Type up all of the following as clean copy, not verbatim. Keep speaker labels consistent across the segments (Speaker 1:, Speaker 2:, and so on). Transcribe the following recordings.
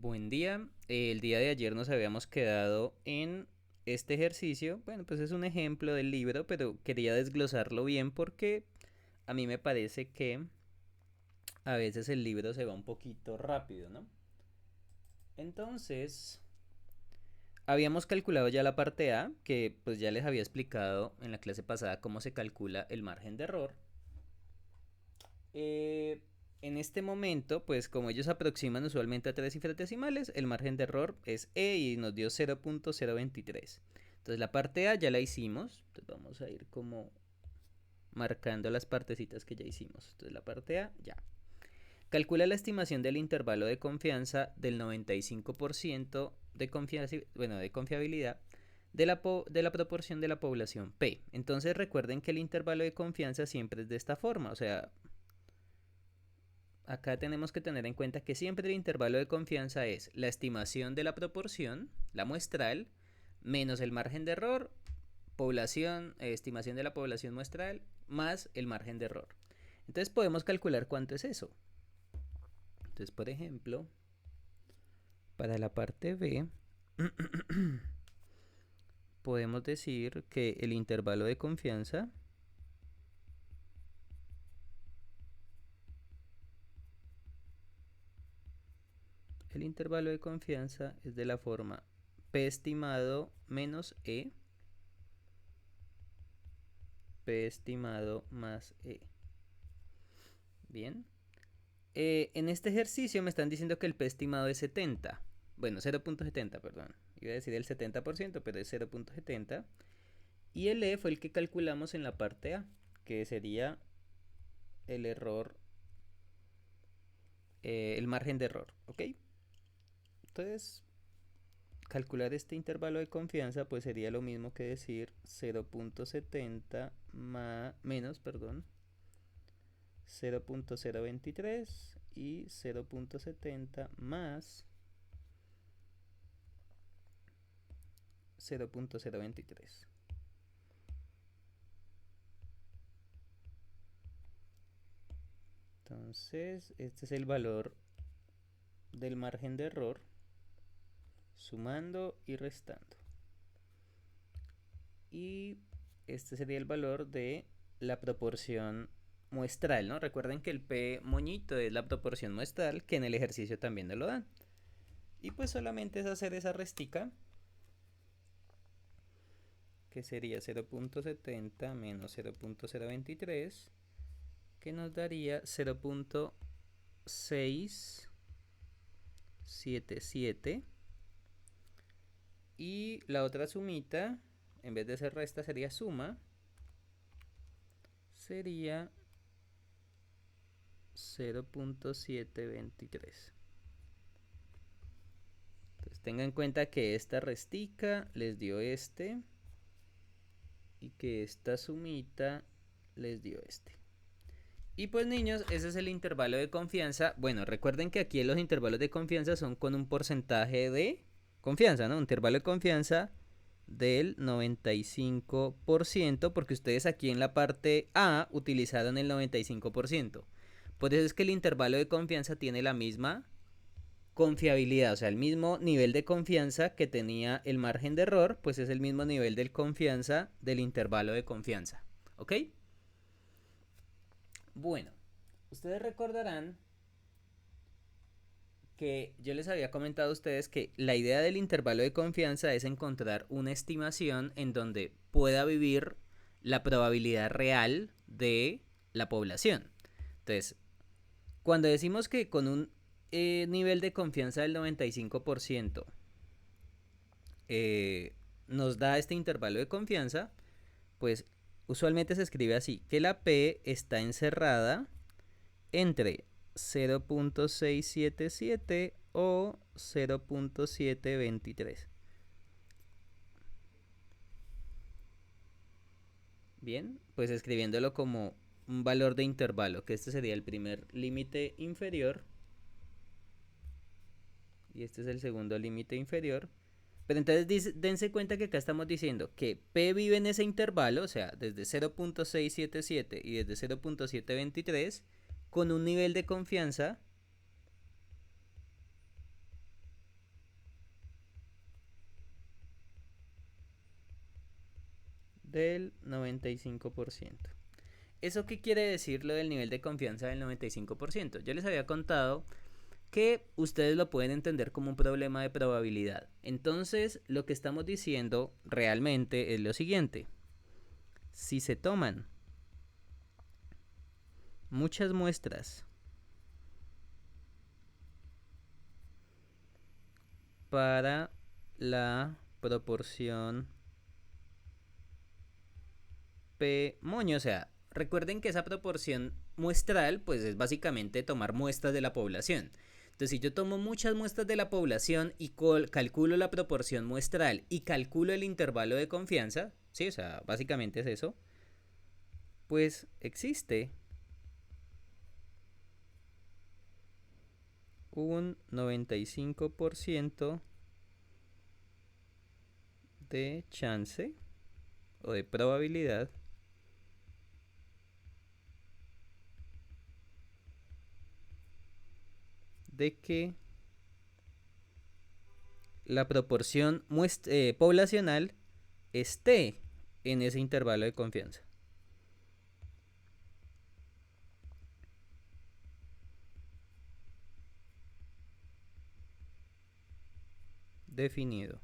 Speaker 1: Buen día. El día de ayer nos habíamos quedado en este ejercicio. Bueno, pues es un ejemplo del libro, pero quería desglosarlo bien porque a mí me parece que a veces el libro se va un poquito rápido, ¿no? Entonces, habíamos calculado ya la parte A, que pues ya les había explicado en la clase pasada cómo se calcula el margen de error. Eh, en este momento, pues como ellos aproximan usualmente a tres cifras decimales, el margen de error es E y nos dio 0.023. Entonces la parte A ya la hicimos. Entonces vamos a ir como marcando las partecitas que ya hicimos. Entonces la parte A ya. Calcula la estimación del intervalo de confianza del 95% de confiabilidad de la proporción de la población P. Entonces recuerden que el intervalo de confianza siempre es de esta forma, o sea, acá tenemos que tener en cuenta que siempre el intervalo de confianza es la estimación de la proporción, la muestral, menos el margen de error, estimación de la población muestral, más el margen de error. Entonces podemos calcular cuánto es eso. Entonces, por ejemplo, para la parte B, podemos decir que el intervalo de confianza es de la forma P estimado menos E, P estimado más E. Bien. En este ejercicio me están diciendo que el P estimado es 70. Bueno, 0.70, perdón. Iba a decir el 70%, pero es 0.70. Y el E fue el que calculamos en la parte A, que sería el error, el margen de error. ¿Ok? Entonces, calcular este intervalo de confianza pues sería lo mismo que decir 0.70 menos, perdón, 0.023 y 0.70 más 0.023. Entonces, este es el valor del margen de error, sumando y restando. Y este sería el valor de la proporción muestral, ¿no? Recuerden que el P moñito es la proporción muestral, que en el ejercicio también nos lo dan. Y pues solamente es hacer esa restica, que sería 0.70 menos 0.023, que nos daría 0.677. Y la otra sumita, en vez de ser resta, sería suma. Sería 0.723. Entonces tengan en cuenta que esta restica les dio este y que esta sumita les dio este. Y pues niños, ese es el intervalo de confianza. Bueno, recuerden que aquí los intervalos de confianza son con un porcentaje de confianza, ¿no? Un intervalo de confianza del 95%, porque ustedes aquí en la parte A utilizaron el 95%. Por eso es que el intervalo de confianza tiene la misma confiabilidad, o sea, el mismo nivel de confianza que tenía el margen de error, pues es el mismo nivel de confianza del intervalo de confianza. ¿Ok? Bueno, ustedes recordarán que yo les había comentado a ustedes que la idea del intervalo de confianza es encontrar una estimación en donde pueda vivir la probabilidad real de la población. Entonces, cuando decimos que con un nivel de confianza del 95% nos da este intervalo de confianza, pues usualmente se escribe así, que la P está encerrada entre 0.677 o 0.723. Bien, pues escribiéndolo como un valor de intervalo, que este sería el primer límite inferior y este es el segundo límite inferior. Pero entonces dense cuenta que acá estamos diciendo que P vive en ese intervalo, o sea, desde 0.677 y desde 0.723, con un nivel de confianza del 95%. ¿Eso qué quiere decir lo del nivel de confianza del 95%? Yo les había contado que ustedes lo pueden entender como un problema de probabilidad. Entonces, lo que estamos diciendo realmente es lo siguiente. Si se toman muchas muestras para la proporción P moño, o sea, recuerden que esa proporción muestral pues es básicamente tomar muestras de la población. Entonces, si yo tomo muchas muestras de la población y calculo la proporción muestral y calculo el intervalo de confianza, sí, o sea, básicamente es eso, pues existe un 95% de chance o de probabilidad de que la proporción poblacional esté en ese intervalo de confianza. Definido.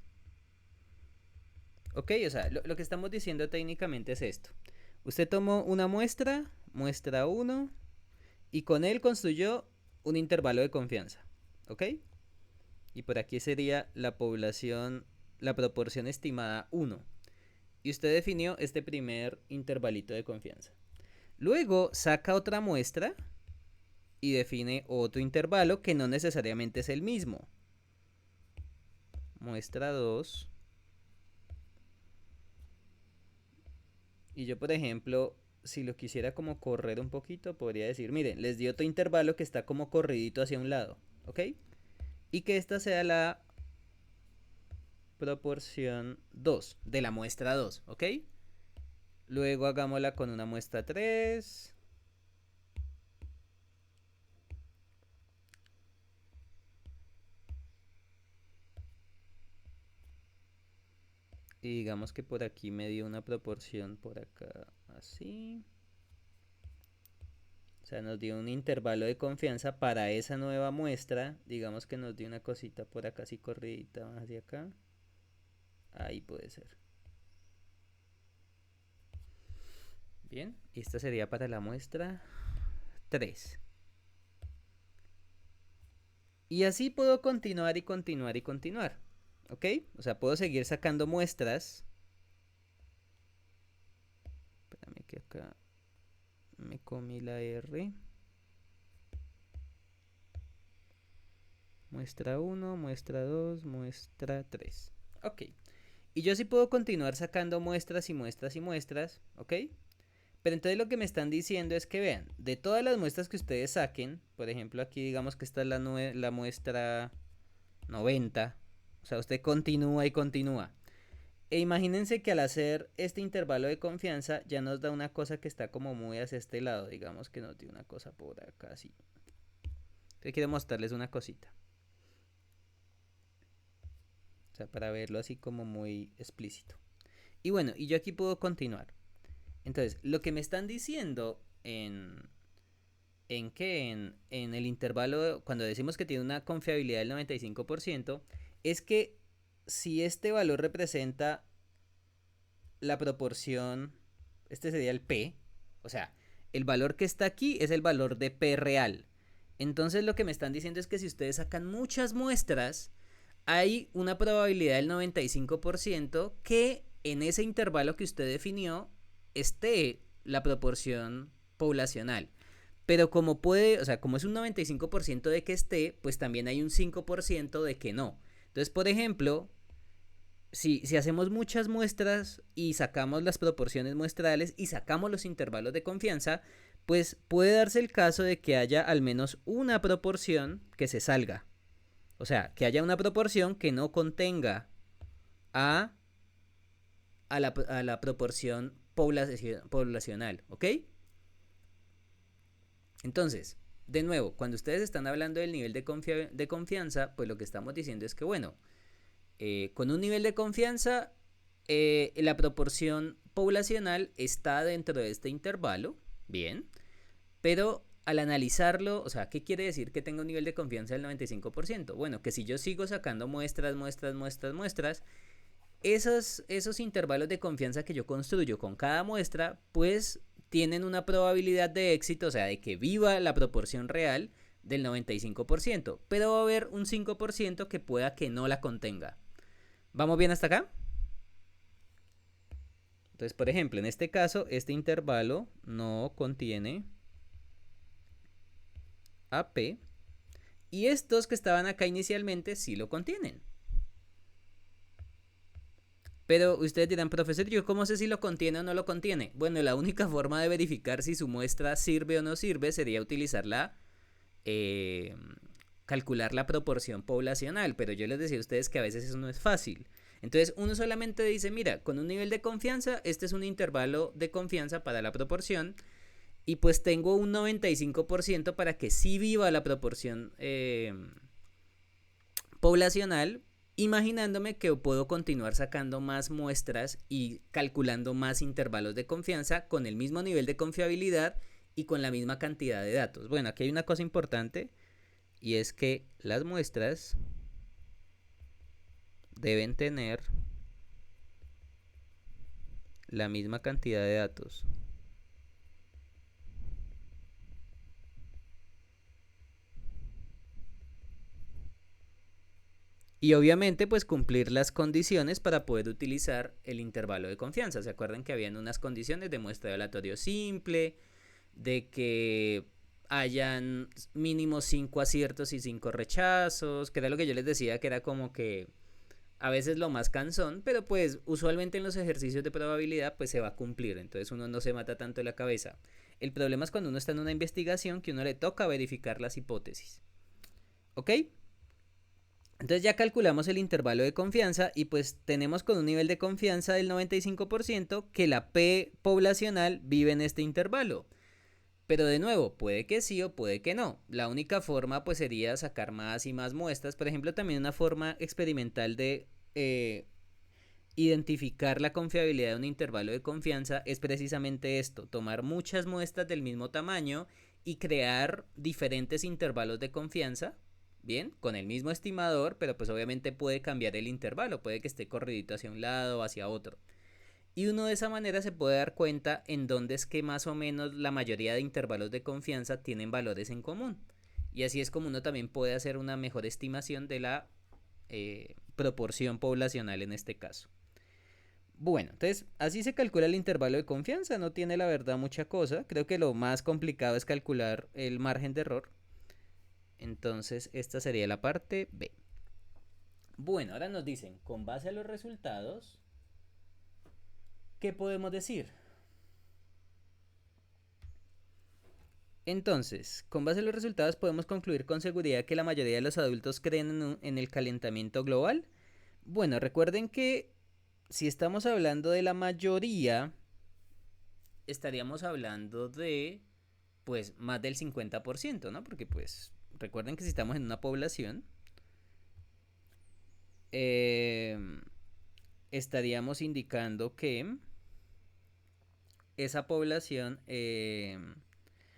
Speaker 1: Ok, o sea, lo que estamos diciendo técnicamente es esto. Usted tomó una muestra, muestra 1, y con él construyó un intervalo de confianza. ¿Ok? Y por aquí sería la población, la proporción estimada 1. Y usted definió este primer intervalito de confianza. Luego saca otra muestra y define otro intervalo que no necesariamente es el mismo. Muestra 2. Y yo, por ejemplo, si lo quisiera como correr un poquito, podría decir, miren, les di otro intervalo que está como corridito hacia un lado, ¿ok? Y que esta sea la proporción 2 de la muestra 2, ¿ok? Luego hagámosla con una muestra 3. Y digamos que por aquí me dio una proporción por acá así. O sea, nos dio un intervalo de confianza para esa nueva muestra. Digamos que nos dio una cosita por acá así corridita hacia acá. Ahí puede ser. Bien, y esta sería para la muestra 3. Y así puedo continuar y continuar y continuar. ¿Ok? O sea, puedo seguir sacando muestras. Espérame que acá me comí la R. Muestra 1, muestra 2, muestra 3. Ok. Y yo sí puedo continuar sacando muestras y muestras y muestras. ¿Ok? Pero entonces lo que me están diciendo es que vean, de todas las muestras que ustedes saquen, por ejemplo aquí digamos que esta es la muestra 90, o sea, usted continúa y continúa. E imagínense que al hacer este intervalo de confianza ya nos da una cosa que está como muy hacia este lado, digamos que nos dio una cosa por acá así. Entonces quiero mostrarles una cosita. O sea, para verlo así como muy explícito. Y bueno, y yo aquí puedo continuar. Entonces, lo que me están diciendo en el intervalo, cuando decimos que tiene una confiabilidad del 95%, es que si este valor representa la proporción, este sería el P, o sea, el valor que está aquí es el valor de P real. Entonces lo que me están diciendo es que si ustedes sacan muchas muestras, hay una probabilidad del 95% que en ese intervalo que usted definió esté la proporción poblacional. Pero como puede, o sea, como es un 95% de que esté, pues también hay un 5% de que no. Entonces, por ejemplo, si hacemos muchas muestras y sacamos las proporciones muestrales y sacamos los intervalos de confianza, pues puede darse el caso de que haya al menos una proporción que se salga. O sea, que haya una proporción que no contenga a, a la proporción poblacional, ¿ok? Entonces, de nuevo, cuando ustedes están hablando del nivel de confianza, pues lo que estamos diciendo es que, bueno, con un nivel de confianza la proporción poblacional está dentro de este intervalo, bien, pero al analizarlo, o sea, ¿qué quiere decir que tenga un nivel de confianza del 95%? Bueno, que si yo sigo sacando muestras, esos intervalos de confianza que yo construyo con cada muestra, pues tienen una probabilidad de éxito, o sea, de que viva la proporción real del 95%, pero va a haber un 5% que pueda que no la contenga. ¿Vamos bien hasta acá? Entonces, por ejemplo, en este caso, este intervalo no contiene AP y estos que estaban acá inicialmente sí lo contienen. Pero ustedes dirán, profesor, ¿yo cómo sé si lo contiene o no lo contiene? Bueno, la única forma de verificar si su muestra sirve o no sirve sería utilizarla, calcular la proporción poblacional, pero yo les decía a ustedes que a veces eso no es fácil. Entonces uno solamente dice, mira, con un nivel de confianza, este es un intervalo de confianza para la proporción, y pues tengo un 95% para que sí viva la proporción poblacional, imaginándome que puedo continuar sacando más muestras y calculando más intervalos de confianza con el mismo nivel de confiabilidad y con la misma cantidad de datos. Bueno, aquí hay una cosa importante y es que las muestras deben tener la misma cantidad de datos. Y obviamente pues cumplir las condiciones para poder utilizar el intervalo de confianza. ¿Se acuerdan que habían unas condiciones de muestra de aleatorio simple, de que hayan mínimo 5 aciertos y 5 rechazos, que era lo que yo les decía, que era como que a veces lo más cansón, pero pues usualmente en los ejercicios de probabilidad pues se va a cumplir, entonces uno no se mata tanto la cabeza. El problema es cuando uno está en una investigación que uno le toca verificar las hipótesis. ¿Ok? Entonces ya calculamos el intervalo de confianza y pues tenemos con un nivel de confianza del 95% que la P poblacional vive en este intervalo. Pero de nuevo, puede que sí o puede que no. La única forma pues sería sacar más y más muestras. Por ejemplo, también una forma experimental de identificar la confiabilidad de un intervalo de confianza es precisamente esto, tomar muchas muestras del mismo tamaño y crear diferentes intervalos de confianza, bien, con el mismo estimador, pero pues obviamente puede cambiar el intervalo, puede que esté corridito hacia un lado o hacia otro. Y uno de esa manera se puede dar cuenta en dónde es que más o menos la mayoría de intervalos de confianza tienen valores en común. Y así es como uno también puede hacer una mejor estimación de la proporción poblacional en este caso. Bueno, entonces así se calcula el intervalo de confianza, no tiene la verdad mucha cosa. Creo que lo más complicado es calcular el margen de error. Entonces esta sería la parte B. Bueno, ahora nos dicen, con base a los resultados, ¿qué podemos decir? Entonces, con base a los resultados podemos concluir con seguridad que la mayoría de los adultos creen en el calentamiento global. Bueno, recuerden que si estamos hablando de la mayoría, estaríamos hablando de pues más del 50%, ¿no? Porque pues recuerden que si estamos en una población, eh, estaríamos indicando que esa población,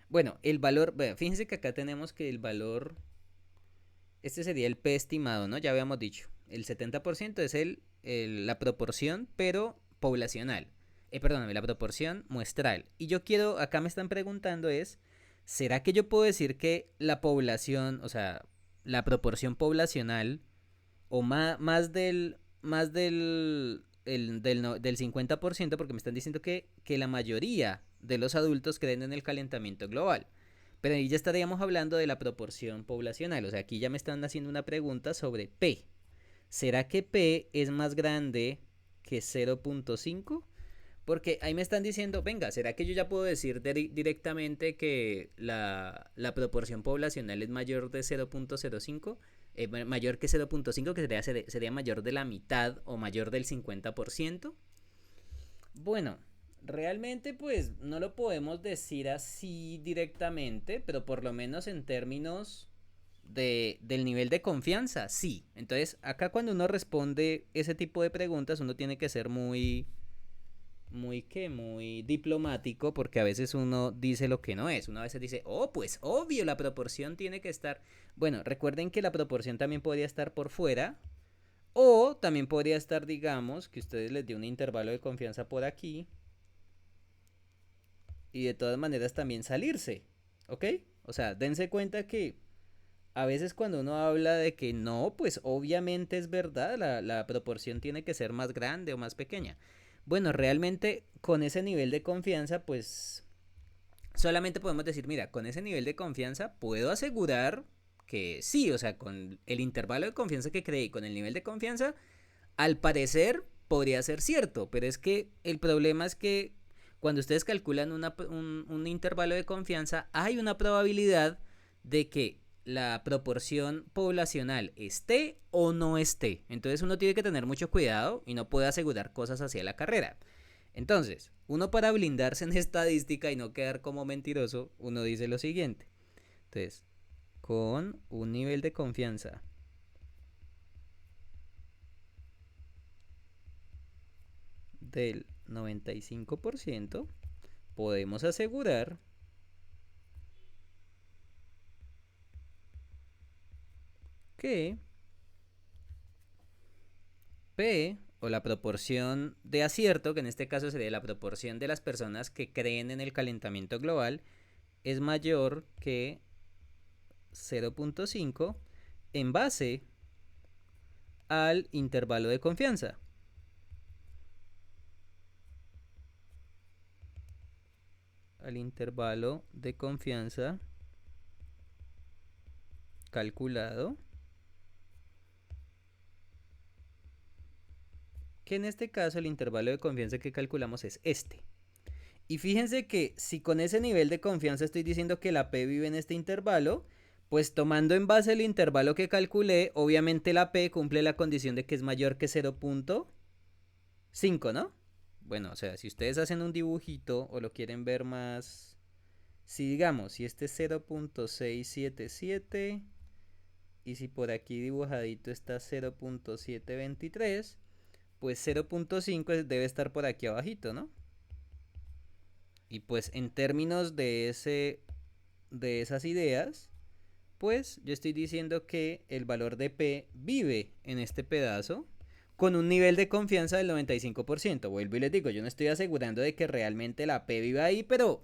Speaker 1: bueno, el valor, bueno, fíjense que acá tenemos que el valor, este sería el P estimado, ¿no? Ya habíamos dicho, el 70% es la proporción, pero poblacional. Perdóname, la proporción muestral. Y yo quiero, acá me están preguntando es, ¿será que yo puedo decir que la población, o sea, la proporción poblacional, o más del 50%, porque me están diciendo que la mayoría de los adultos creen en el calentamiento global? Pero ahí ya estaríamos hablando de la proporción poblacional, o sea, aquí ya me están haciendo una pregunta sobre P. ¿Será que P es más grande que 0.5? Porque ahí me están diciendo, venga, ¿será que yo ya puedo decir directamente que la proporción poblacional es mayor de 0.05? Mayor que 0.5, que sería mayor de la mitad o mayor del 50%. Bueno, realmente pues no lo podemos decir así directamente, pero por lo menos en términos del nivel de confianza, sí. Entonces, acá cuando uno responde ese tipo de preguntas, uno tiene que ser muy diplomático, porque a veces uno dice lo que no es. Uno a veces dice, oh, pues obvio, la proporción tiene que estar. Bueno, recuerden que la proporción también podría estar por fuera, o también podría estar, digamos, que ustedes les dio un intervalo de confianza por aquí, y de todas maneras también salirse, ¿ok? O sea, dense cuenta que a veces cuando uno habla de que no, pues obviamente es verdad, la proporción tiene que ser más grande o más pequeña. Bueno, realmente con ese nivel de confianza, pues solamente podemos decir, mira, con ese nivel de confianza puedo asegurar que sí, o sea, con el intervalo de confianza que creí, con el nivel de confianza, al parecer podría ser cierto, pero es que el problema es que cuando ustedes calculan un intervalo de confianza, hay una probabilidad de que la proporción poblacional esté o no esté. Entonces uno tiene que tener mucho cuidado y no puede asegurar cosas hacia la carrera. Entonces, uno para blindarse en estadística y no quedar como mentiroso, uno dice lo siguiente. Entonces, con un nivel de confianza del 95%, podemos asegurar que P, o la proporción de acierto, que en este caso sería la proporción de las personas que creen en el calentamiento global, es mayor que 0.5 en base al intervalo de confianza. Al intervalo de confianza calculado, que en este caso el intervalo de confianza que calculamos es este. Y fíjense que si con ese nivel de confianza estoy diciendo que la P vive en este intervalo, pues tomando en base el intervalo que calculé, obviamente la P cumple la condición de que es mayor que 0.5, ¿no? Bueno, o sea, si ustedes hacen un dibujito o lo quieren ver más, si digamos, si este es 0.677 y si por aquí dibujadito está 0.723, pues 0.5 debe estar por aquí abajito, ¿no? Y pues en términos de esas ideas, pues yo estoy diciendo que el valor de P vive en este pedazo con un nivel de confianza del 95%. Vuelvo y les digo, yo no estoy asegurando de que realmente la P viva ahí, pero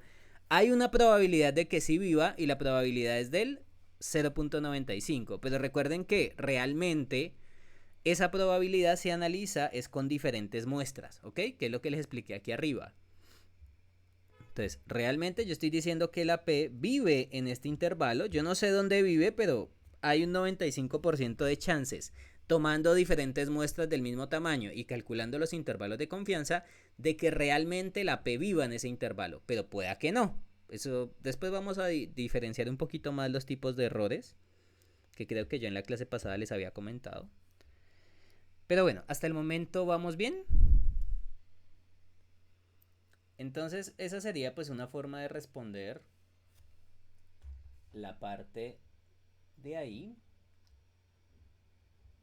Speaker 1: hay una probabilidad de que sí viva y la probabilidad es del 0.95. Pero recuerden que realmente esa probabilidad se analiza es con diferentes muestras, ¿ok? Que es lo que les expliqué aquí arriba. Entonces, realmente yo estoy diciendo que la P vive en este intervalo. Yo no sé dónde vive, pero hay un 95% de chances, tomando diferentes muestras del mismo tamaño y calculando los intervalos de confianza, de que realmente la P viva en ese intervalo. Pero pueda que no. Eso después vamos a diferenciar un poquito más los tipos de errores, que creo que yo en la clase pasada les había comentado. Pero bueno, hasta el momento vamos bien. Entonces, esa sería pues una forma de responder la parte de ahí.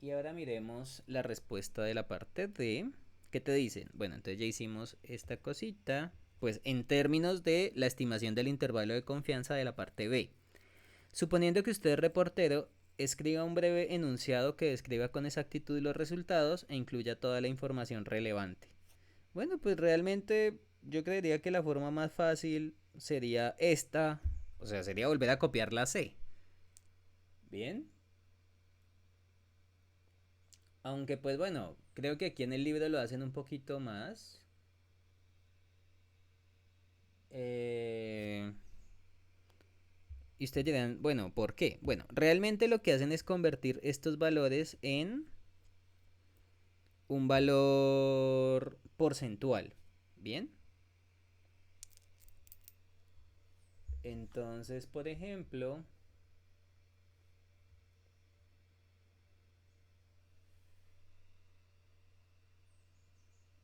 Speaker 1: Y ahora miremos la respuesta de la parte D. ¿Qué te dicen? Bueno, entonces ya hicimos esta cosita. Pues en términos de la estimación del intervalo de confianza de la parte B. Suponiendo que usted es reportero, escriba un breve enunciado que describa con exactitud los resultados e incluya toda la información relevante. Bueno, pues realmente yo creería que la forma más fácil sería esta. O sea, sería volver a copiar la C. Bien. Aunque pues bueno, creo que aquí en el libro lo hacen un poquito más. Eh, y ustedes dirán, bueno, ¿por qué? Bueno, realmente lo que hacen es convertir estos valores en un valor porcentual. Bien. Entonces, por ejemplo,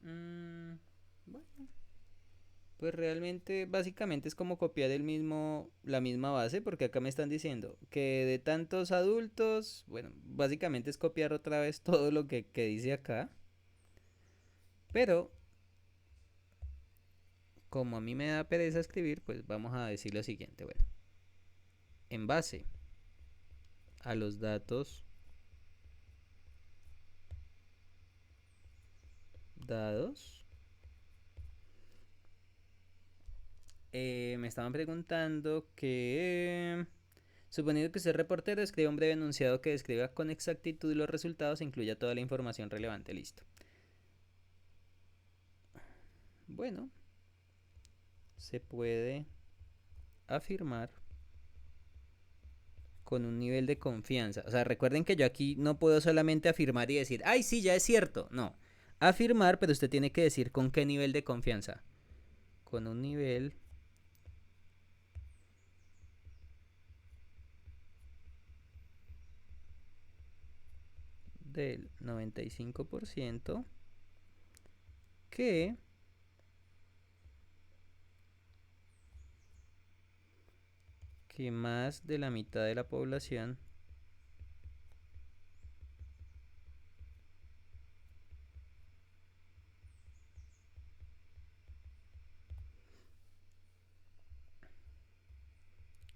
Speaker 1: mmm, bueno, Pues realmente, básicamente es como copiar la misma base, porque acá me están diciendo que de tantos adultos, bueno, básicamente es copiar otra vez todo lo que dice acá, pero como a mí me da pereza escribir, pues vamos a decir lo siguiente, bueno, en base a los datos dados, me estaban preguntando que, suponiendo que usted es reportero, escriba un breve enunciado que describa con exactitud los resultados e incluya toda la información relevante. Listo. Bueno, se puede afirmar con un nivel de confianza. O sea, recuerden que yo aquí no puedo solamente afirmar y decir, ay, sí, ya es cierto. No. Afirmar, pero usted tiene que decir con qué nivel de confianza. Con un nivel del 95% que más de la mitad de la población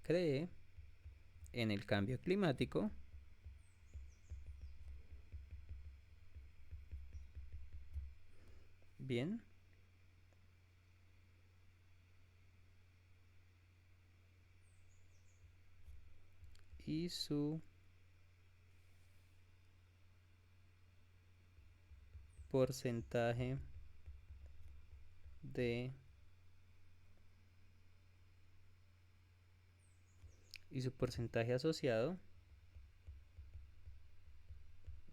Speaker 1: cree en el cambio climático bien y su porcentaje de asociado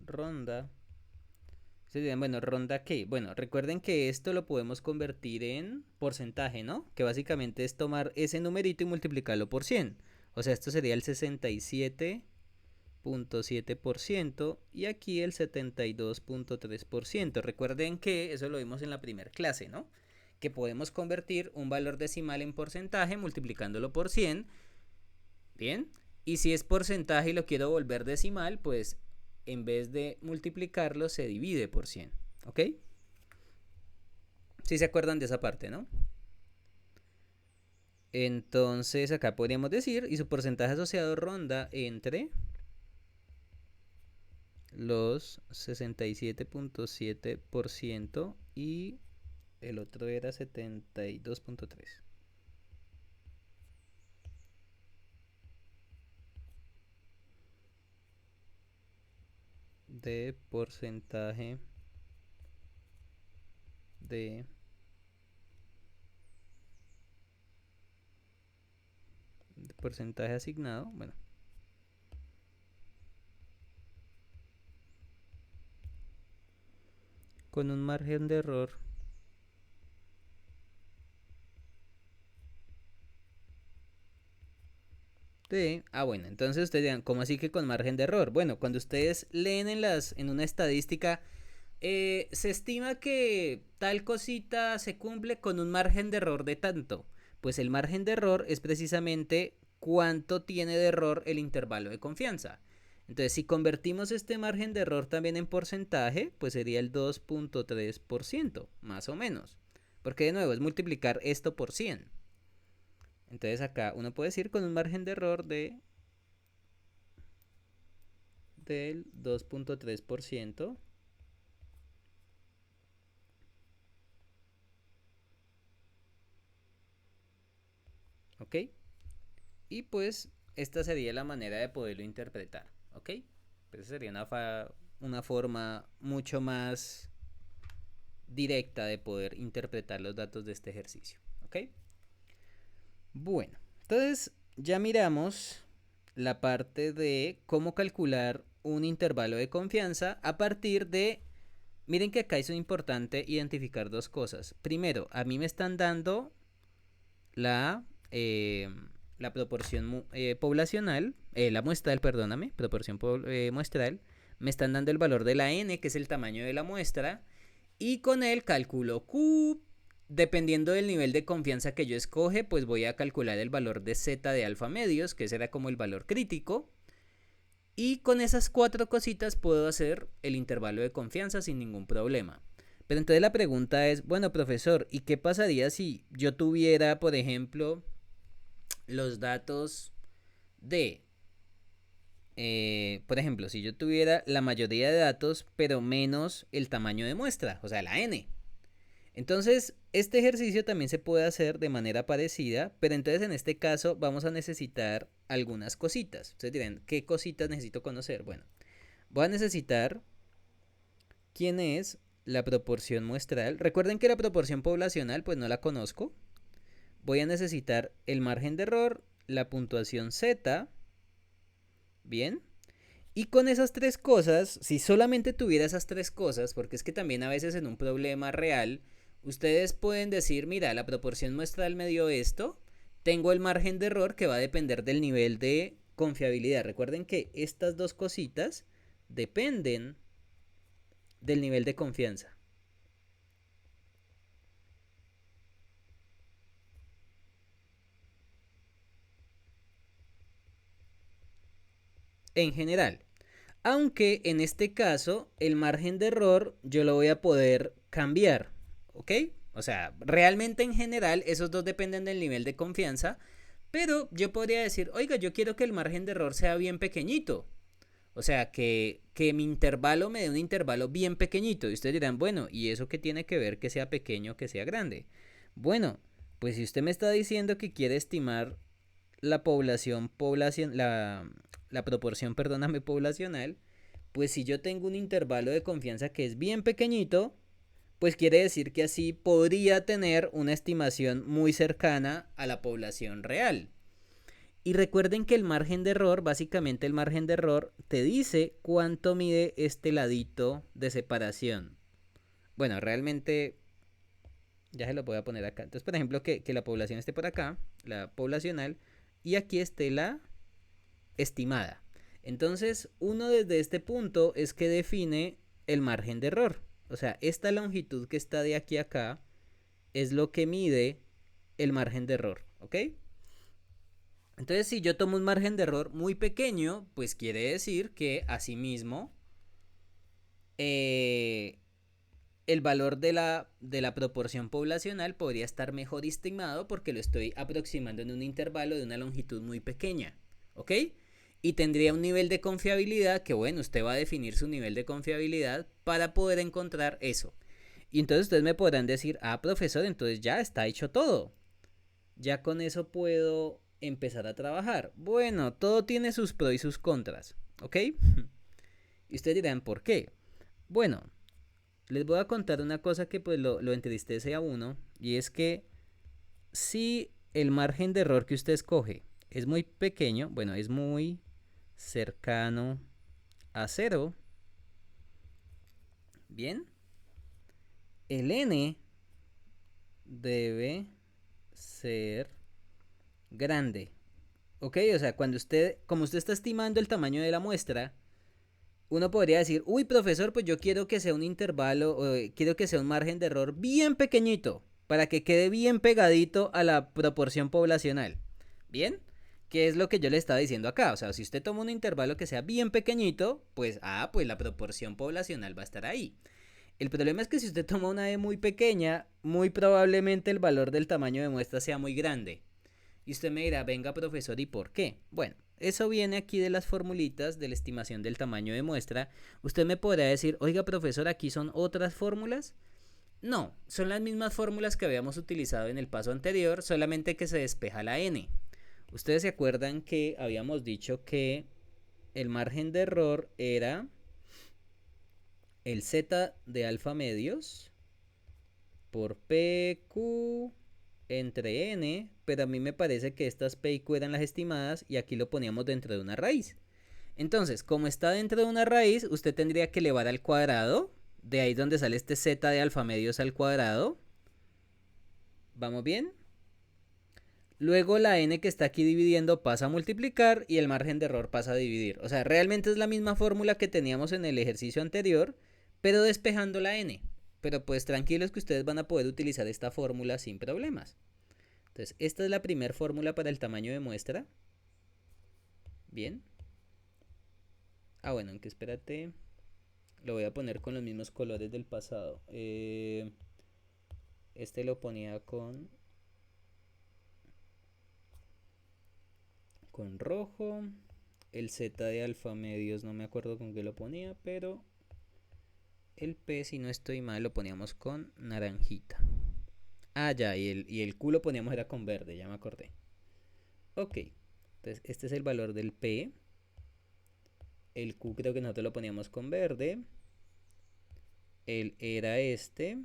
Speaker 1: ronda. Ustedes dirán, bueno, ¿ronda qué? Bueno, recuerden que esto lo podemos convertir en porcentaje, ¿no? Que básicamente es tomar ese numerito y multiplicarlo por 100. O sea, esto sería el 67.7% y aquí el 72.3%. Recuerden que eso lo vimos en la primera clase, ¿no? Que podemos convertir un valor decimal en porcentaje multiplicándolo por 100. Bien. Y si es porcentaje y lo quiero volver decimal, pues en vez de multiplicarlo se divide por 100. ¿Ok? Si se acuerdan de esa parte, ¿no? Entonces acá podríamos decir, y su porcentaje asociado ronda entre los 67.7% y el otro era 72.3%. De porcentaje de porcentaje asignado, bueno, con un margen de error de, bueno, entonces ustedes dirán, ¿cómo así que con margen de error? Bueno, cuando ustedes leen en una estadística, se estima que tal cosita se cumple con un margen de error de tanto. Pues el margen de error es precisamente cuánto tiene de error el intervalo de confianza. Entonces, si convertimos este margen de error también en porcentaje, pues sería el 2.3%, más o menos. Porque de nuevo es multiplicar esto por 100. Entonces acá uno puede decir con un margen de error del 2.3%. ¿Ok? Y pues esta sería la manera de poderlo interpretar. ¿Ok? Pues sería una forma mucho más directa de poder interpretar los datos de este ejercicio. ¿Ok? Bueno, entonces ya miramos la parte de cómo calcular un intervalo de confianza a partir de... Miren que acá es importante identificar dos cosas. Primero, a mí me están dando la, la proporción poblacional, la muestral, perdóname, proporción muestral. Me están dando el valor de la n, que es el tamaño de la muestra. Y con él calculo Q dependiendo del nivel de confianza que yo escoge, pues voy a calcular el valor de z de alfa medios, que será como el valor crítico. Y con esas cuatro cositas puedo hacer el intervalo de confianza sin ningún problema. Pero entonces la pregunta es, bueno, profesor, ¿y qué pasaría si yo tuviera, por ejemplo, los datos de, por ejemplo, si yo tuviera la mayoría de datos, pero menos el tamaño de muestra, o sea, la n? Entonces, este ejercicio también se puede hacer de manera parecida, pero entonces en este caso vamos a necesitar algunas cositas. Ustedes dirán, ¿qué cositas necesito conocer? Bueno, voy a necesitar quién es la proporción muestral. Recuerden que la proporción poblacional pues no la conozco. Voy a necesitar el margen de error, la puntuación z, bien. Y con esas tres cosas, si solamente tuviera esas tres cosas, porque es que también a veces en un problema real, ustedes pueden decir, mira, la proporción muestral me dio esto, tengo el margen de error que va a depender del nivel de confiabilidad. Recuerden que estas dos cositas dependen del nivel de confianza. En general. Aunque en este caso el margen de error yo lo voy a poder cambiar. ¿Ok? O sea, realmente en general esos dos dependen del nivel de confianza. Pero yo podría decir, oiga, yo quiero que el margen de error sea bien pequeñito. O sea, que mi intervalo me dé un intervalo bien pequeñito. Y ustedes dirán, bueno, ¿y eso qué tiene que ver que sea pequeño o que sea grande? Bueno, pues si usted me está diciendo que quiere estimar la la proporción, perdóname, poblacional, pues si yo tengo un intervalo de confianza que es bien pequeñito, pues quiere decir que así podría tener una estimación muy cercana a la población real. Y recuerden que el margen de error, básicamente el margen de error, te dice cuánto mide este ladito de separación. Bueno, realmente ya se lo voy a poner acá. Entonces, por ejemplo, que la población esté por acá, la poblacional, y aquí esté la estimada. Entonces, uno desde este punto es que define el margen de error. O sea, esta longitud que está de aquí a acá es lo que mide el margen de error, ¿ok? Entonces, si yo tomo un margen de error muy pequeño, pues quiere decir que asimismo el valor de la proporción poblacional podría estar mejor estimado porque lo estoy aproximando en un intervalo de una longitud muy pequeña, ¿ok? Y tendría un nivel de confiabilidad que, bueno, usted va a definir su nivel de confiabilidad para poder encontrar eso. Y entonces ustedes me podrán decir, ah, profesor, entonces ya está hecho todo. Ya con eso puedo empezar a trabajar. Bueno, todo tiene sus pros y sus contras, ¿ok? Y ustedes dirán, ¿por qué? Bueno, les voy a contar una cosa que pues lo entristece a uno, y es que si el margen de error que usted escoge es muy pequeño, bueno, es muy cercano a cero, bien, el n debe ser grande. ¿Ok? O sea, cuando usted, como usted está estimando el tamaño de la muestra, uno podría decir, uy, profesor, pues yo quiero que sea un intervalo, quiero que sea un margen de error bien pequeñito, para que quede bien pegadito a la proporción poblacional. ¿Bien? ¿Qué es lo que yo le estaba diciendo acá? O sea, si usted toma un intervalo que sea bien pequeñito, pues, pues la proporción poblacional va a estar ahí. El problema es que si usted toma una E muy pequeña, muy probablemente el valor del tamaño de muestra sea muy grande. Y usted me dirá, venga profesor, ¿y por qué? Bueno, eso viene aquí de las formulitas de la estimación del tamaño de muestra. Usted me podrá decir, oiga profesor, aquí son otras fórmulas. No, son las mismas fórmulas que habíamos utilizado en el paso anterior, solamente que se despeja la n. Ustedes se acuerdan que habíamos dicho que el margen de error era el z de alfa medios por pq entre n, pero a mí me parece que estas p y q eran las estimadas y aquí lo poníamos dentro de una raíz. Entonces, como está dentro de una raíz, usted tendría que elevar al cuadrado, de ahí donde sale este z de alfa medios al cuadrado. ¿Vamos bien? Luego la n que está aquí dividiendo pasa a multiplicar y el margen de error pasa a dividir. O sea, realmente es la misma fórmula que teníamos en el ejercicio anterior, pero despejando la n. pero pues tranquilos que ustedes van a poder utilizar esta fórmula sin problemas. Entonces, esta es la primera fórmula para el tamaño de muestra. Bien. Ah, bueno, aunque espérate. Lo voy a poner con los mismos colores del pasado. Este lo ponía con rojo. El Z de alfa medios no me acuerdo con qué lo ponía, pero el P, si no estoy mal, lo poníamos con naranjita. Ah, ya, y el Q lo poníamos era con verde, ya me acordé. Ok, entonces este es el valor del P. El Q creo que nosotros lo poníamos con verde. El era este.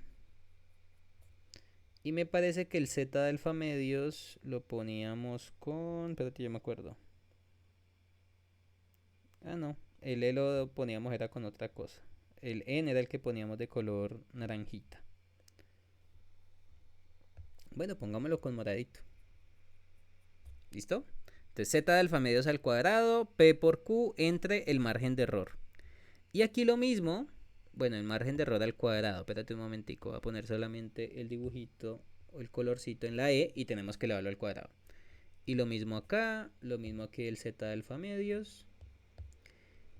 Speaker 1: Y me parece que el Z de alfa medios lo poníamos con... Espérate, yo me acuerdo. Ah, no. El E lo poníamos era con otra cosa. El N era el que poníamos de color naranjita. Bueno, pongámoslo con moradito. ¿Listo? Entonces Z de alfa medios al cuadrado, P por Q entre el margen de error. Y aquí lo mismo, bueno, el margen de error al cuadrado. Espérate un momentico, voy a poner solamente el dibujito o el colorcito en la E y tenemos que elevarlo al cuadrado. Y lo mismo acá, lo mismo aquí el Z de alfa medios.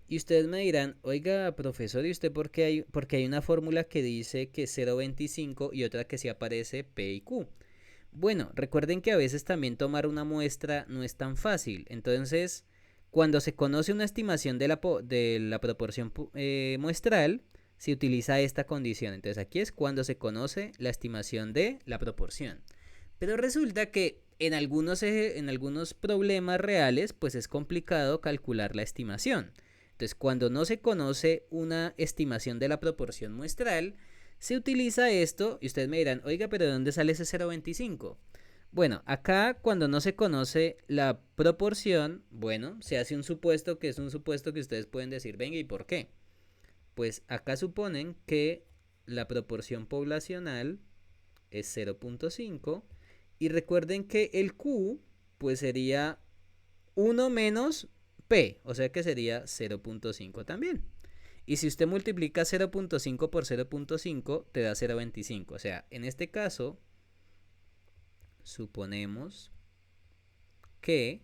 Speaker 1: Y ustedes me dirán, oiga, profesor, ¿y usted por qué hay una fórmula que dice que 0,25 y otra que sí aparece P y Q? Bueno, recuerden que a veces también tomar una muestra no es tan fácil. Entonces, cuando se conoce una estimación de la proporción muestral, se utiliza esta condición. Entonces, aquí es cuando se conoce la estimación de la proporción. Pero resulta que en algunos problemas reales, pues es complicado calcular la estimación. Entonces, cuando no se conoce una estimación de la proporción muestral, se utiliza esto y ustedes me dirán, oiga, pero ¿de dónde sale ese 0,25? Bueno, acá cuando no se conoce la proporción, bueno, se hace un supuesto que es un supuesto que ustedes pueden decir, venga, ¿y por qué? Pues acá suponen que la proporción poblacional es 0,5 y recuerden que el Q pues sería 1 menos P, o sea que sería 0,5 también. Y si usted multiplica 0,5 por 0,5, te da 0,25. O sea, en este caso, suponemos que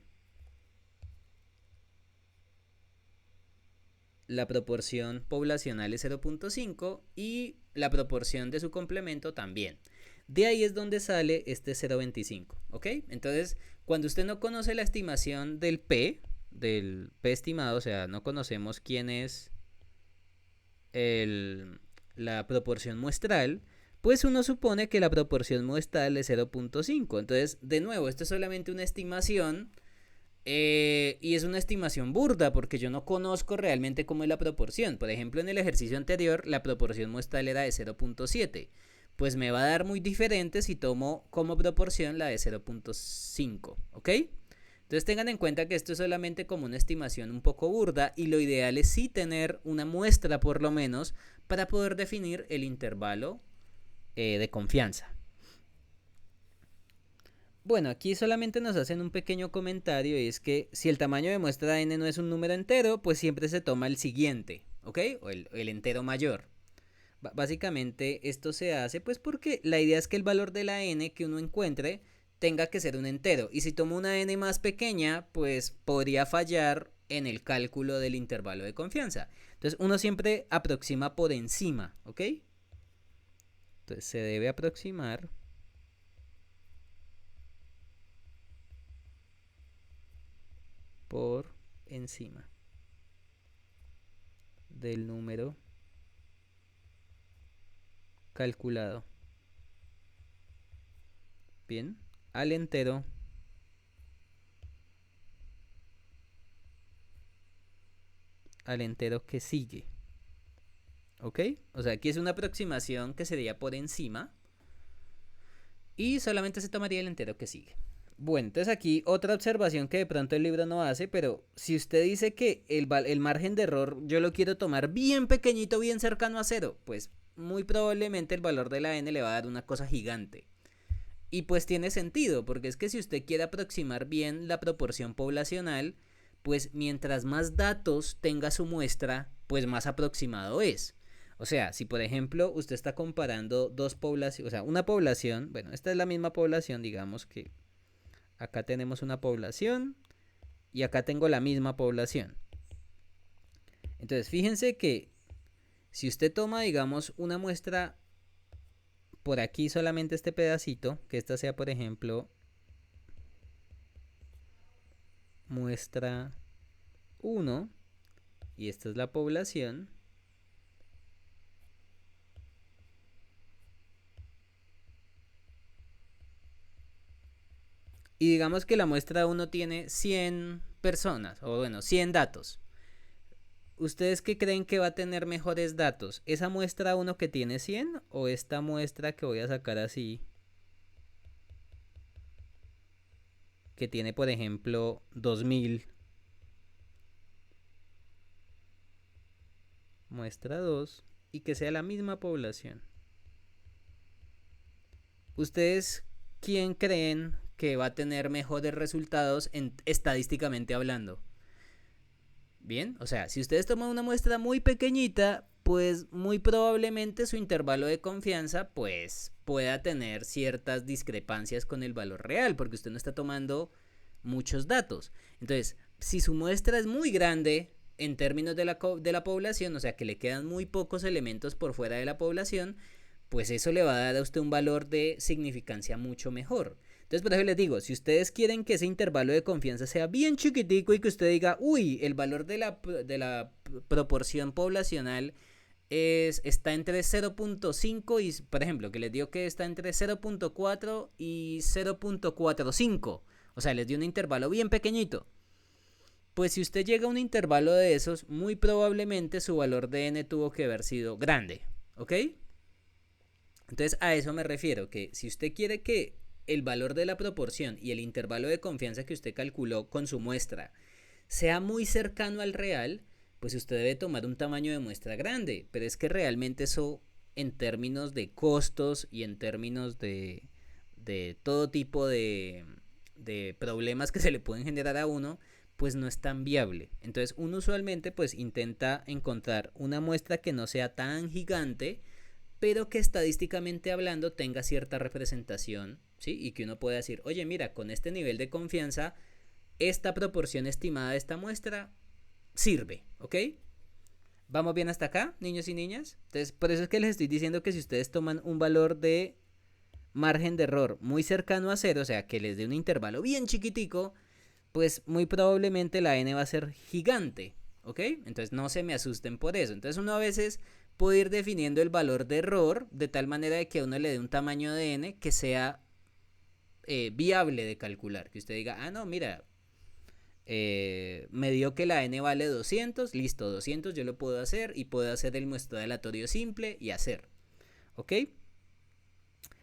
Speaker 1: la proporción poblacional es 0,5 y la proporción de su complemento también. De ahí es donde sale este 0,25, ¿ok? Entonces, cuando usted no conoce la estimación del P estimado, o sea, no conocemos quién es la proporción muestral, pues uno supone que la proporción muestral es 0,5. Entonces, de nuevo, esto es solamente una estimación y es una estimación burda porque yo no conozco realmente cómo es la proporción. Por ejemplo, en el ejercicio anterior, la proporción muestral era de 0,7. Pues me va a dar muy diferente si tomo como proporción la de 0,5, ¿ok? Entonces tengan en cuenta que esto es solamente como una estimación un poco burda y lo ideal es sí tener una muestra por lo menos para poder definir el intervalo de confianza. Bueno, aquí solamente nos hacen un pequeño comentario y es que si el tamaño de muestra n no es un número entero, pues siempre se toma el siguiente, ¿ok? O el entero mayor. Básicamente esto se hace pues porque la idea es que el valor de la n que uno encuentre tenga que ser un entero. Y si tomo una n más pequeña, pues podría fallar en el cálculo del intervalo de confianza. Entonces uno siempre aproxima por encima, ¿ok? Entonces se debe aproximar por encima del número calculado. Bien, al entero que sigue. ¿Ok? O sea, aquí es una aproximación que sería por encima y solamente se tomaría el entero que sigue. Bueno, entonces aquí otra observación que de pronto el libro no hace, pero si usted dice que el margen de error yo lo quiero tomar bien pequeñito, bien cercano a cero, pues muy probablemente el valor de la n le va a dar una cosa gigante. Y pues tiene sentido, porque es que si usted quiere aproximar bien la proporción poblacional, pues mientras más datos tenga su muestra, pues más aproximado es. O sea, si por ejemplo usted está comparando dos poblaciones, o sea, una población, bueno, esta es la misma población, digamos que acá tenemos una población y acá tengo la misma población. Entonces, fíjense que si usted toma, digamos, una muestra por aquí, solamente este pedacito, que esta sea, por ejemplo, muestra 1, y esta es la población, y digamos que la muestra 1 tiene 100 personas, o bueno, 100 datos. ¿Ustedes qué creen que va a tener mejores datos? ¿Esa muestra 1 que tiene 100 o esta muestra que voy a sacar así, que tiene, por ejemplo, 2000? Muestra 2 y que sea la misma población. ¿Ustedes quién creen que va a tener mejores resultados estadísticamente hablando? Bien, o sea, si ustedes toman una muestra muy pequeñita, pues muy probablemente su intervalo de confianza pues pueda tener ciertas discrepancias con el valor real, porque usted no está tomando muchos datos. Entonces, si su muestra es muy grande en términos de la población, o sea que le quedan muy pocos elementos por fuera de la población, pues eso le va a dar a usted un valor de significancia mucho mejor. Entonces, por eso les digo, si ustedes quieren que ese intervalo de confianza sea bien chiquitico y que usted diga, uy, el valor de la proporción poblacional está entre 0.5 y, por ejemplo, que les dio que está entre 0.4 y 0.45, o sea, les dio un intervalo bien pequeñito. Pues si usted llega a un intervalo de esos, muy probablemente su valor de n tuvo que haber sido grande, ¿ok? Entonces a eso me refiero, que si usted quiere que el valor de la proporción y el intervalo de confianza que usted calculó con su muestra sea muy cercano al real, pues usted debe tomar un tamaño de muestra grande. Pero es que realmente eso, en términos de costos y en términos de todo tipo de problemas que se le pueden generar a uno, pues no es tan viable. Entonces uno usualmente pues intenta encontrar una muestra que no sea tan gigante, pero que estadísticamente hablando tenga cierta representación, ¿sí? Y que uno pueda decir, oye, mira, con este nivel de confianza, esta proporción estimada de esta muestra sirve, ¿ok? ¿Vamos bien hasta acá, niños y niñas? Entonces, por eso es que les estoy diciendo que si ustedes toman un valor de margen de error muy cercano a cero, o sea, que les dé un intervalo bien chiquitico, pues muy probablemente la n va a ser gigante, ¿ok? Entonces no se me asusten por eso. Entonces uno a veces puede ir definiendo el valor de error de tal manera de que a uno le dé un tamaño de n que sea viable de calcular. Que usted diga, ah, no, mira, me dio que la n vale 200, listo, 200 yo lo puedo hacer y puedo hacer el muestreo aleatorio simple y hacer, ¿ok?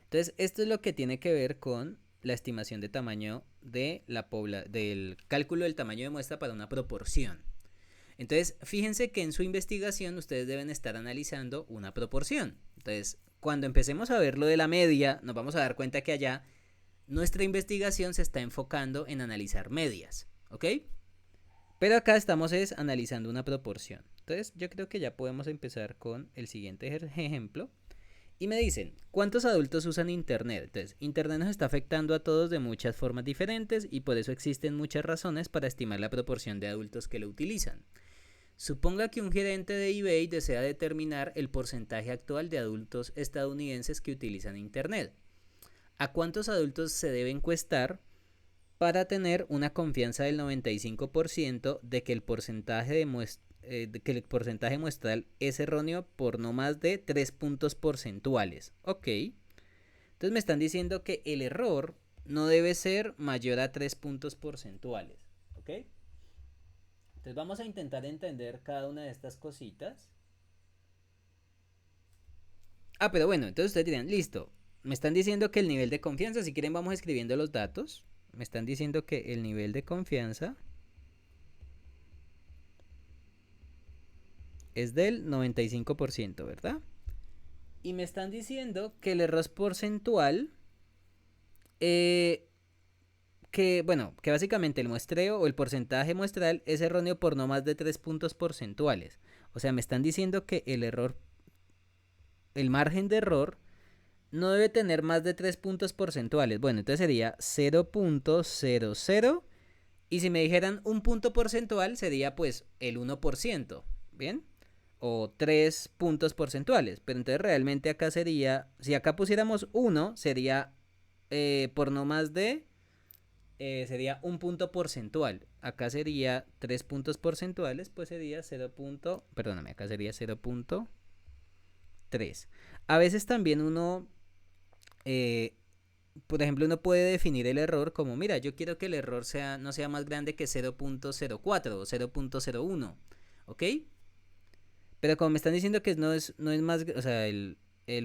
Speaker 1: Entonces esto es lo que tiene que ver con la estimación de tamaño de del cálculo del tamaño de muestra para una proporción. Entonces, fíjense que en su investigación ustedes deben estar analizando una proporción. Entonces, cuando empecemos a ver lo de la media, nos vamos a dar cuenta que allá nuestra investigación se está enfocando en analizar medias, ¿ok? Pero acá estamos analizando una proporción. Entonces, yo creo que ya podemos empezar con el siguiente ejemplo. Y me dicen, ¿cuántos adultos usan Internet? Entonces, Internet nos está afectando a todos de muchas formas diferentes y por eso existen muchas razones para estimar la proporción de adultos que lo utilizan. Suponga que un gerente de eBay desea determinar el porcentaje actual de adultos estadounidenses que utilizan Internet. ¿A cuántos adultos se debe encuestar para tener una confianza del 95% de que el porcentaje muestral es erróneo por no más de 3 puntos porcentuales? Ok. Entonces me están diciendo que el error no debe ser mayor a 3 puntos porcentuales. ¿Ok? Entonces vamos a intentar entender cada una de estas cositas. Ah, pero bueno, entonces ustedes dirán, listo. Me están diciendo que el nivel de confianza, si quieren vamos escribiendo los datos. Me están diciendo que el nivel de confianza es del 95%, ¿verdad? Y me están diciendo que el error porcentual, que básicamente el muestreo o el porcentaje muestral es erróneo por no más de 3 puntos porcentuales. O sea, me están diciendo que el error el margen de error no debe tener más de 3 puntos porcentuales. Bueno, entonces sería 0.00. Y si me dijeran un punto porcentual, sería pues el 1%. ¿Bien? O 3 puntos porcentuales. Pero entonces realmente acá sería, si acá pusiéramos 1, sería por no más de, sería un punto porcentual. Acá sería 3 puntos porcentuales, pues sería 0. Perdóname, acá sería 0.3. A veces también uno, por ejemplo, uno puede definir el error como, mira, yo quiero que el error no sea más grande que 0.04 o 0.01, ¿ok? Pero como me están diciendo que no es más, o sea, el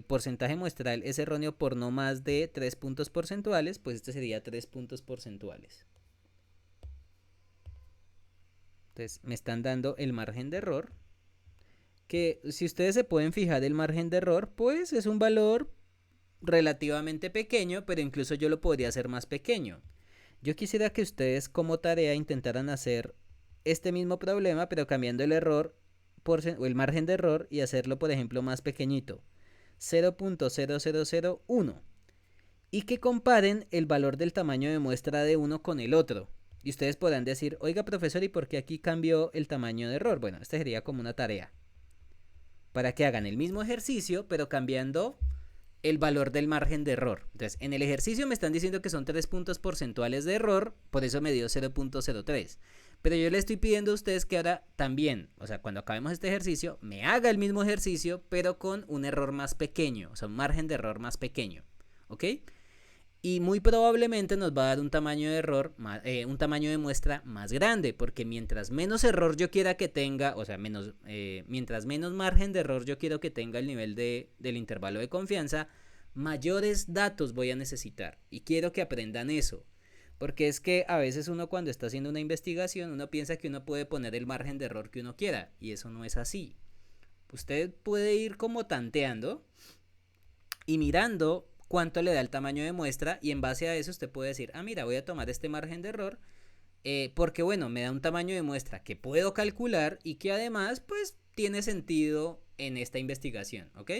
Speaker 1: porcentaje muestral es erróneo por no más de 3 puntos porcentuales, pues este sería 3 puntos porcentuales. Entonces me están dando el margen de error, que si ustedes se pueden fijar el margen de error, pues es un valor relativamente pequeño, pero incluso yo lo podría hacer más pequeño. Yo quisiera que ustedes como tarea intentaran hacer este mismo problema, pero cambiando el error o el margen de error y hacerlo, por ejemplo, más pequeñito, 0.0001, y que comparen el valor del tamaño de muestra de uno con el otro. Y ustedes podrán decir, oiga profesor, ¿y por qué aquí cambió el tamaño de error? Bueno, esta sería como una tarea para que hagan el mismo ejercicio, pero cambiando el valor del margen de error. Entonces, en el ejercicio me están diciendo que son 3 puntos porcentuales de error, por eso me dio 0.03. Pero yo le estoy pidiendo a ustedes que ahora también, o sea, cuando acabemos este ejercicio, me haga el mismo ejercicio, pero con un error más pequeño, o sea, un margen de error más pequeño. ¿Ok? Y muy probablemente nos va a dar un tamaño de error, un tamaño de muestra más grande, porque mientras menos error yo quiera que tenga, o sea, mientras menos margen de error yo quiero que tenga el nivel del intervalo de confianza, mayores datos voy a necesitar. Y quiero que aprendan eso, porque es que a veces uno cuando está haciendo una investigación, uno piensa que uno puede poner el margen de error que uno quiera, y eso no es así. Usted puede ir como tanteando y mirando cuánto le da el tamaño de muestra, y en base a eso usted puede decir, ah, mira, voy a tomar este margen de error porque bueno, me da un tamaño de muestra que puedo calcular y que además pues tiene sentido en esta investigación, ¿ok?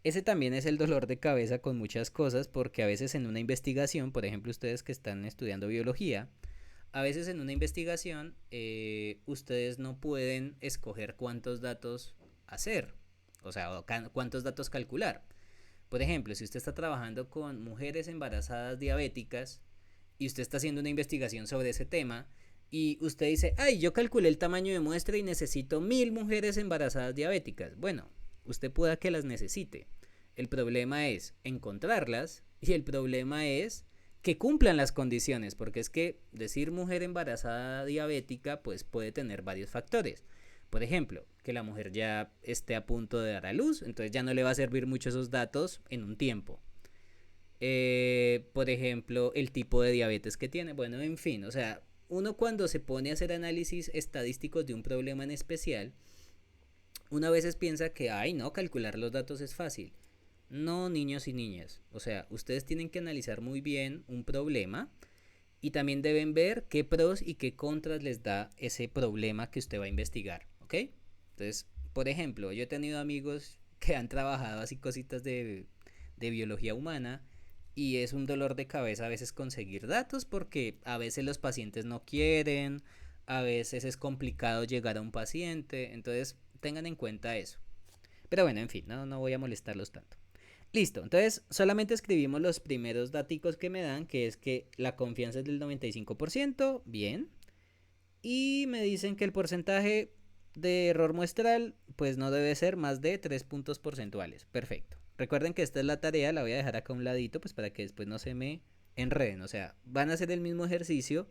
Speaker 1: Ese también es el dolor de cabeza con muchas cosas, porque a veces en una investigación, por ejemplo ustedes que están estudiando biología, a veces en una investigación ustedes no pueden escoger cuántos datos hacer, o sea, cuántos datos calcular. Por ejemplo, si usted está trabajando con mujeres embarazadas diabéticas y usted está haciendo una investigación sobre ese tema y usted dice, ay, yo calculé el tamaño de muestra y necesito 1000 mujeres embarazadas diabéticas. Bueno, usted pueda que las necesite. El problema es encontrarlas y el problema es que cumplan las condiciones, porque es que decir mujer embarazada diabética pues puede tener varios factores. Por ejemplo, que la mujer ya esté a punto de dar a luz, entonces ya no le va a servir mucho esos datos en un tiempo. Por ejemplo, el tipo de diabetes que tiene. Bueno, en fin, o sea, uno cuando se pone a hacer análisis estadísticos de un problema en especial, una veces piensa que, ay, no, calcular los datos es fácil. No, niños y niñas. O sea, ustedes tienen que analizar muy bien un problema y también deben ver qué pros y qué contras les da ese problema que usted va a investigar, ¿ok? Entonces, por ejemplo, yo he tenido amigos que han trabajado así cositas de biología humana y es un dolor de cabeza a veces conseguir datos porque a veces los pacientes no quieren, a veces es complicado llegar a un paciente, entonces tengan en cuenta eso. Pero bueno, en fin, no voy a molestarlos tanto. Listo, entonces solamente escribimos los primeros daticos que me dan, que es que la confianza es del 95%, bien. Y me dicen que el porcentaje de error muestral pues no debe ser más de 3 puntos porcentuales. Perfecto. Recuerden que esta es la tarea, la voy a dejar acá a un ladito pues para que después no se me enreden. O sea, van a hacer el mismo ejercicio,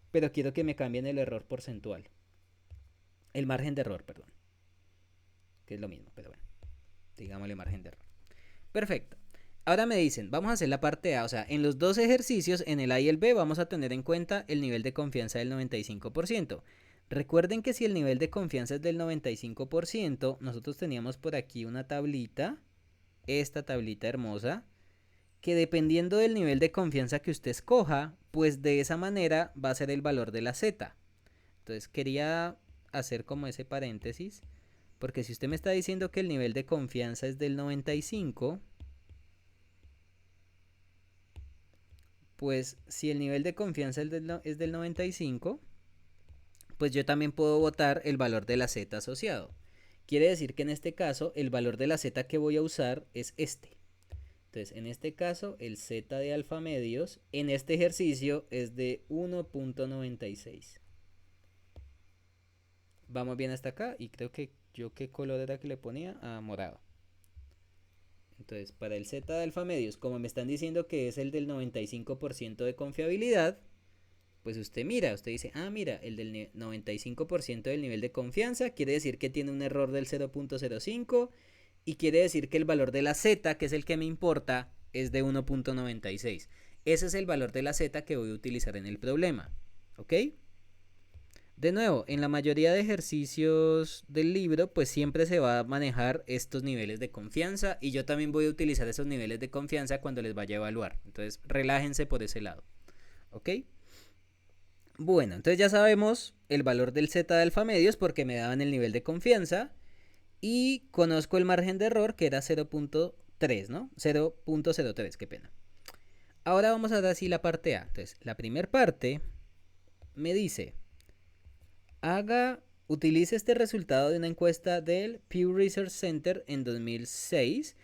Speaker 1: pero quiero que me cambien el error porcentual. El margen de error, perdón. Que es lo mismo, pero bueno. Digámosle margen de error. Perfecto. Ahora me dicen, vamos a hacer la parte A, o sea, en los dos ejercicios, en el A y el B, vamos a tener en cuenta el nivel de confianza del 95%. Recuerden que si el nivel de confianza es del 95%, nosotros teníamos por aquí una tablita, esta tablita hermosa, que dependiendo del nivel de confianza que usted escoja, pues de esa manera va a ser el valor de la Z. Entonces quería hacer como ese paréntesis Porque si usted me está diciendo que el nivel de confianza es del 95, pues si el nivel de confianza es del 95, pues yo también puedo botar el valor de la z asociado. Quiere decir que en este caso el valor de la z que voy a usar es este. Entonces, en este caso, el z de alfa medios en este ejercicio es de 1.96. Vamos bien hasta acá y creo que yo qué color era que le ponía a morado. Entonces, para el z de alfa medios, como me están diciendo que es el del 95% de confiabilidad, pues usted mira, usted dice, ah, mira, el del 95% del nivel de confianza quiere decir que tiene un error del 0.05 y quiere decir que el valor de la z, que es el que me importa, es de 1.96. Ese es el valor de la z que voy a utilizar en el problema, ¿ok? De nuevo, en la mayoría de ejercicios del libro, pues siempre se va a manejar estos niveles de confianza y yo también voy a utilizar esos niveles de confianza cuando les vaya a evaluar. Entonces, relájense por ese lado, ¿ok? Bueno, entonces ya sabemos el valor del z de alfa medios porque me daban el nivel de confianza y conozco el margen de error que era 0.3, ¿no? 0.03, qué pena. Ahora vamos a ver así la parte A. Entonces, la primera parte me dice, utilice este resultado de una encuesta del Pew Research Center en 2006.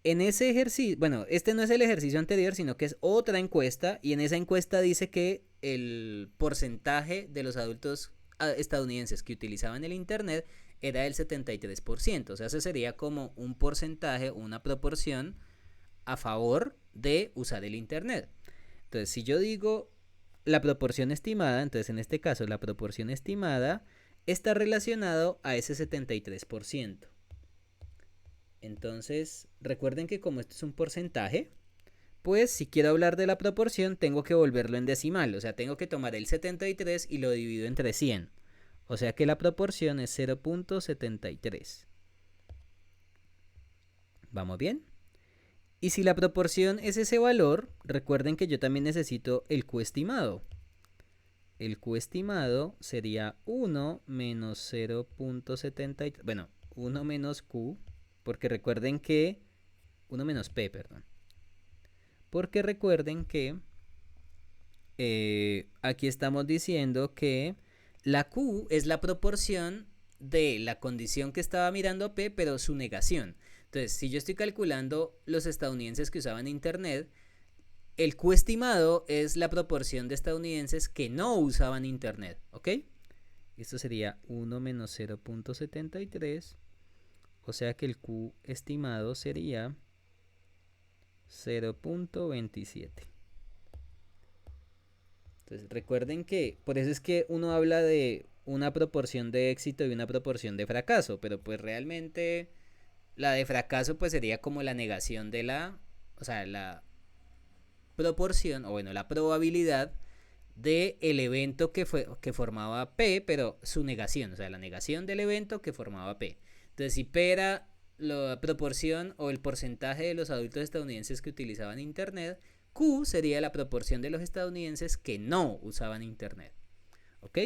Speaker 1: En ese ejercicio, bueno, este no es el ejercicio anterior, sino que es otra encuesta, y en esa encuesta dice que el porcentaje de los adultos estadounidenses que utilizaban el internet era del 73%, o sea, ese sería como un porcentaje, una proporción a favor de usar el internet. Entonces, si yo digo la proporción estimada, entonces en este caso la proporción estimada está relacionado a ese 73%. Entonces, recuerden que como esto es un porcentaje, pues si quiero hablar de la proporción tengo que volverlo en decimal, o sea, tengo que tomar el 73 y lo divido entre 100. O sea que la proporción es 0.73. ¿Vamos bien? Y si la proporción es ese valor, recuerden que yo también necesito el Q estimado. El Q estimado sería 1 menos 0.73, bueno, 1 menos Q, porque recuerden que 1 menos P, perdón. Porque recuerden que aquí estamos diciendo que la Q es la proporción de la condición que estaba mirando P, pero su negación. Entonces, si yo estoy calculando los estadounidenses que usaban internet, el Q estimado es la proporción de estadounidenses que no usaban internet, ¿ok? Esto sería 1 menos 0.73, o sea que el Q estimado sería 0.27. Entonces recuerden que por eso es que uno habla de una proporción de éxito y una proporción de fracaso, pero pues realmente la de fracaso pues sería como la negación de o sea, la proporción, o bueno, la probabilidad del evento que formaba P, pero su negación, o sea, la negación del evento que formaba P. Entonces, si P era la proporción o el porcentaje de los adultos estadounidenses que utilizaban internet, Q sería la proporción de los estadounidenses que no usaban internet. ¿Ok?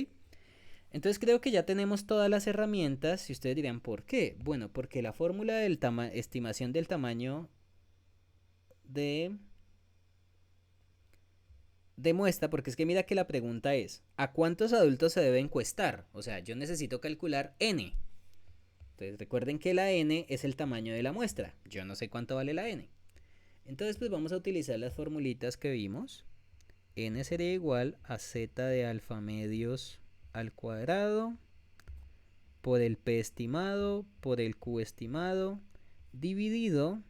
Speaker 1: Entonces creo que ya tenemos todas las herramientas y ustedes dirán, ¿por qué? Bueno, porque la fórmula de estimación del tamaño de muestra, porque es que mira que la pregunta es, ¿a cuántos adultos se debe encuestar? O sea, yo necesito calcular N. Entonces recuerden que la N es el tamaño de la muestra. Yo no sé cuánto vale la N. Entonces pues vamos a utilizar las formulitas que vimos. N sería igual a Z de alfa medios al cuadrado por el P estimado por el Q estimado dividido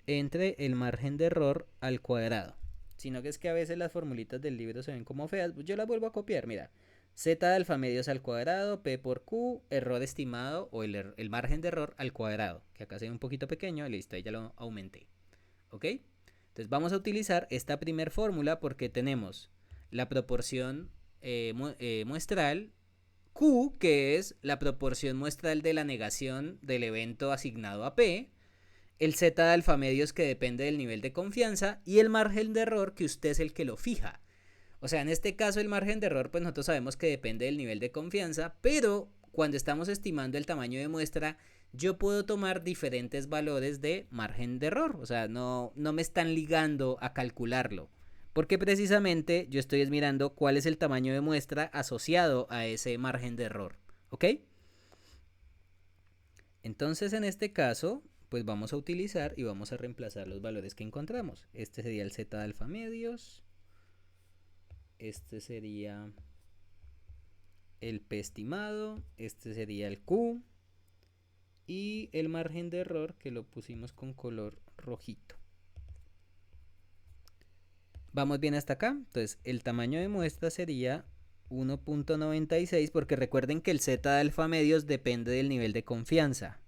Speaker 1: entre el margen de error al cuadrado. Sino que es que a veces las formulitas del libro se ven como feas. Yo las vuelvo a copiar, mira. Z de alfa medios al cuadrado, P por Q, error estimado o el margen de error al cuadrado. Que acá se ve un poquito pequeño, listo, ahí ya lo aumenté. ¿Ok? Entonces vamos a utilizar esta primer fórmula porque tenemos la proporción muestral Q, que es la proporción muestral de la negación del evento asignado a P, el Z de alfa medios que depende del nivel de confianza y el margen de error que usted es el que lo fija. O sea, en este caso el margen de error pues nosotros sabemos que depende del nivel de confianza, pero cuando estamos estimando el tamaño de muestra, yo puedo tomar diferentes valores de margen de error. O sea, no me están ligando a calcularlo. Porque precisamente yo estoy mirando cuál es el tamaño de muestra asociado a ese margen de error. ¿Ok? Entonces en este caso, pues vamos a utilizar y vamos a reemplazar los valores que encontramos. Este sería el Z de alfa medios. Este sería el P estimado. Este sería el Q. Y el margen de error que lo pusimos con color rojito. Vamos bien hasta acá. Entonces el tamaño de muestra sería 1.96 porque recuerden que el Z de alfa medios depende del nivel de confianza.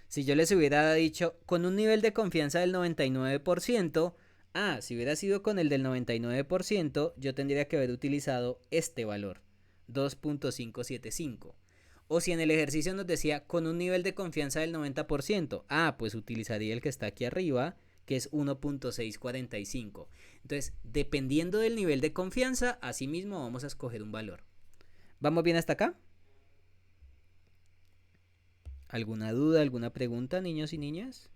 Speaker 1: Si yo les hubiera dicho con un nivel de confianza del 99%, si hubiera sido con el del 99%, yo tendría que haber utilizado este valor, 2.575. O si en el ejercicio nos decía con un nivel de confianza del 90%, pues utilizaría el que está aquí arriba, que es 1.645. Entonces, dependiendo del nivel de confianza, así mismo vamos a escoger un valor. ¿Vamos bien hasta acá? ¿Alguna duda, alguna pregunta, niños y niñas?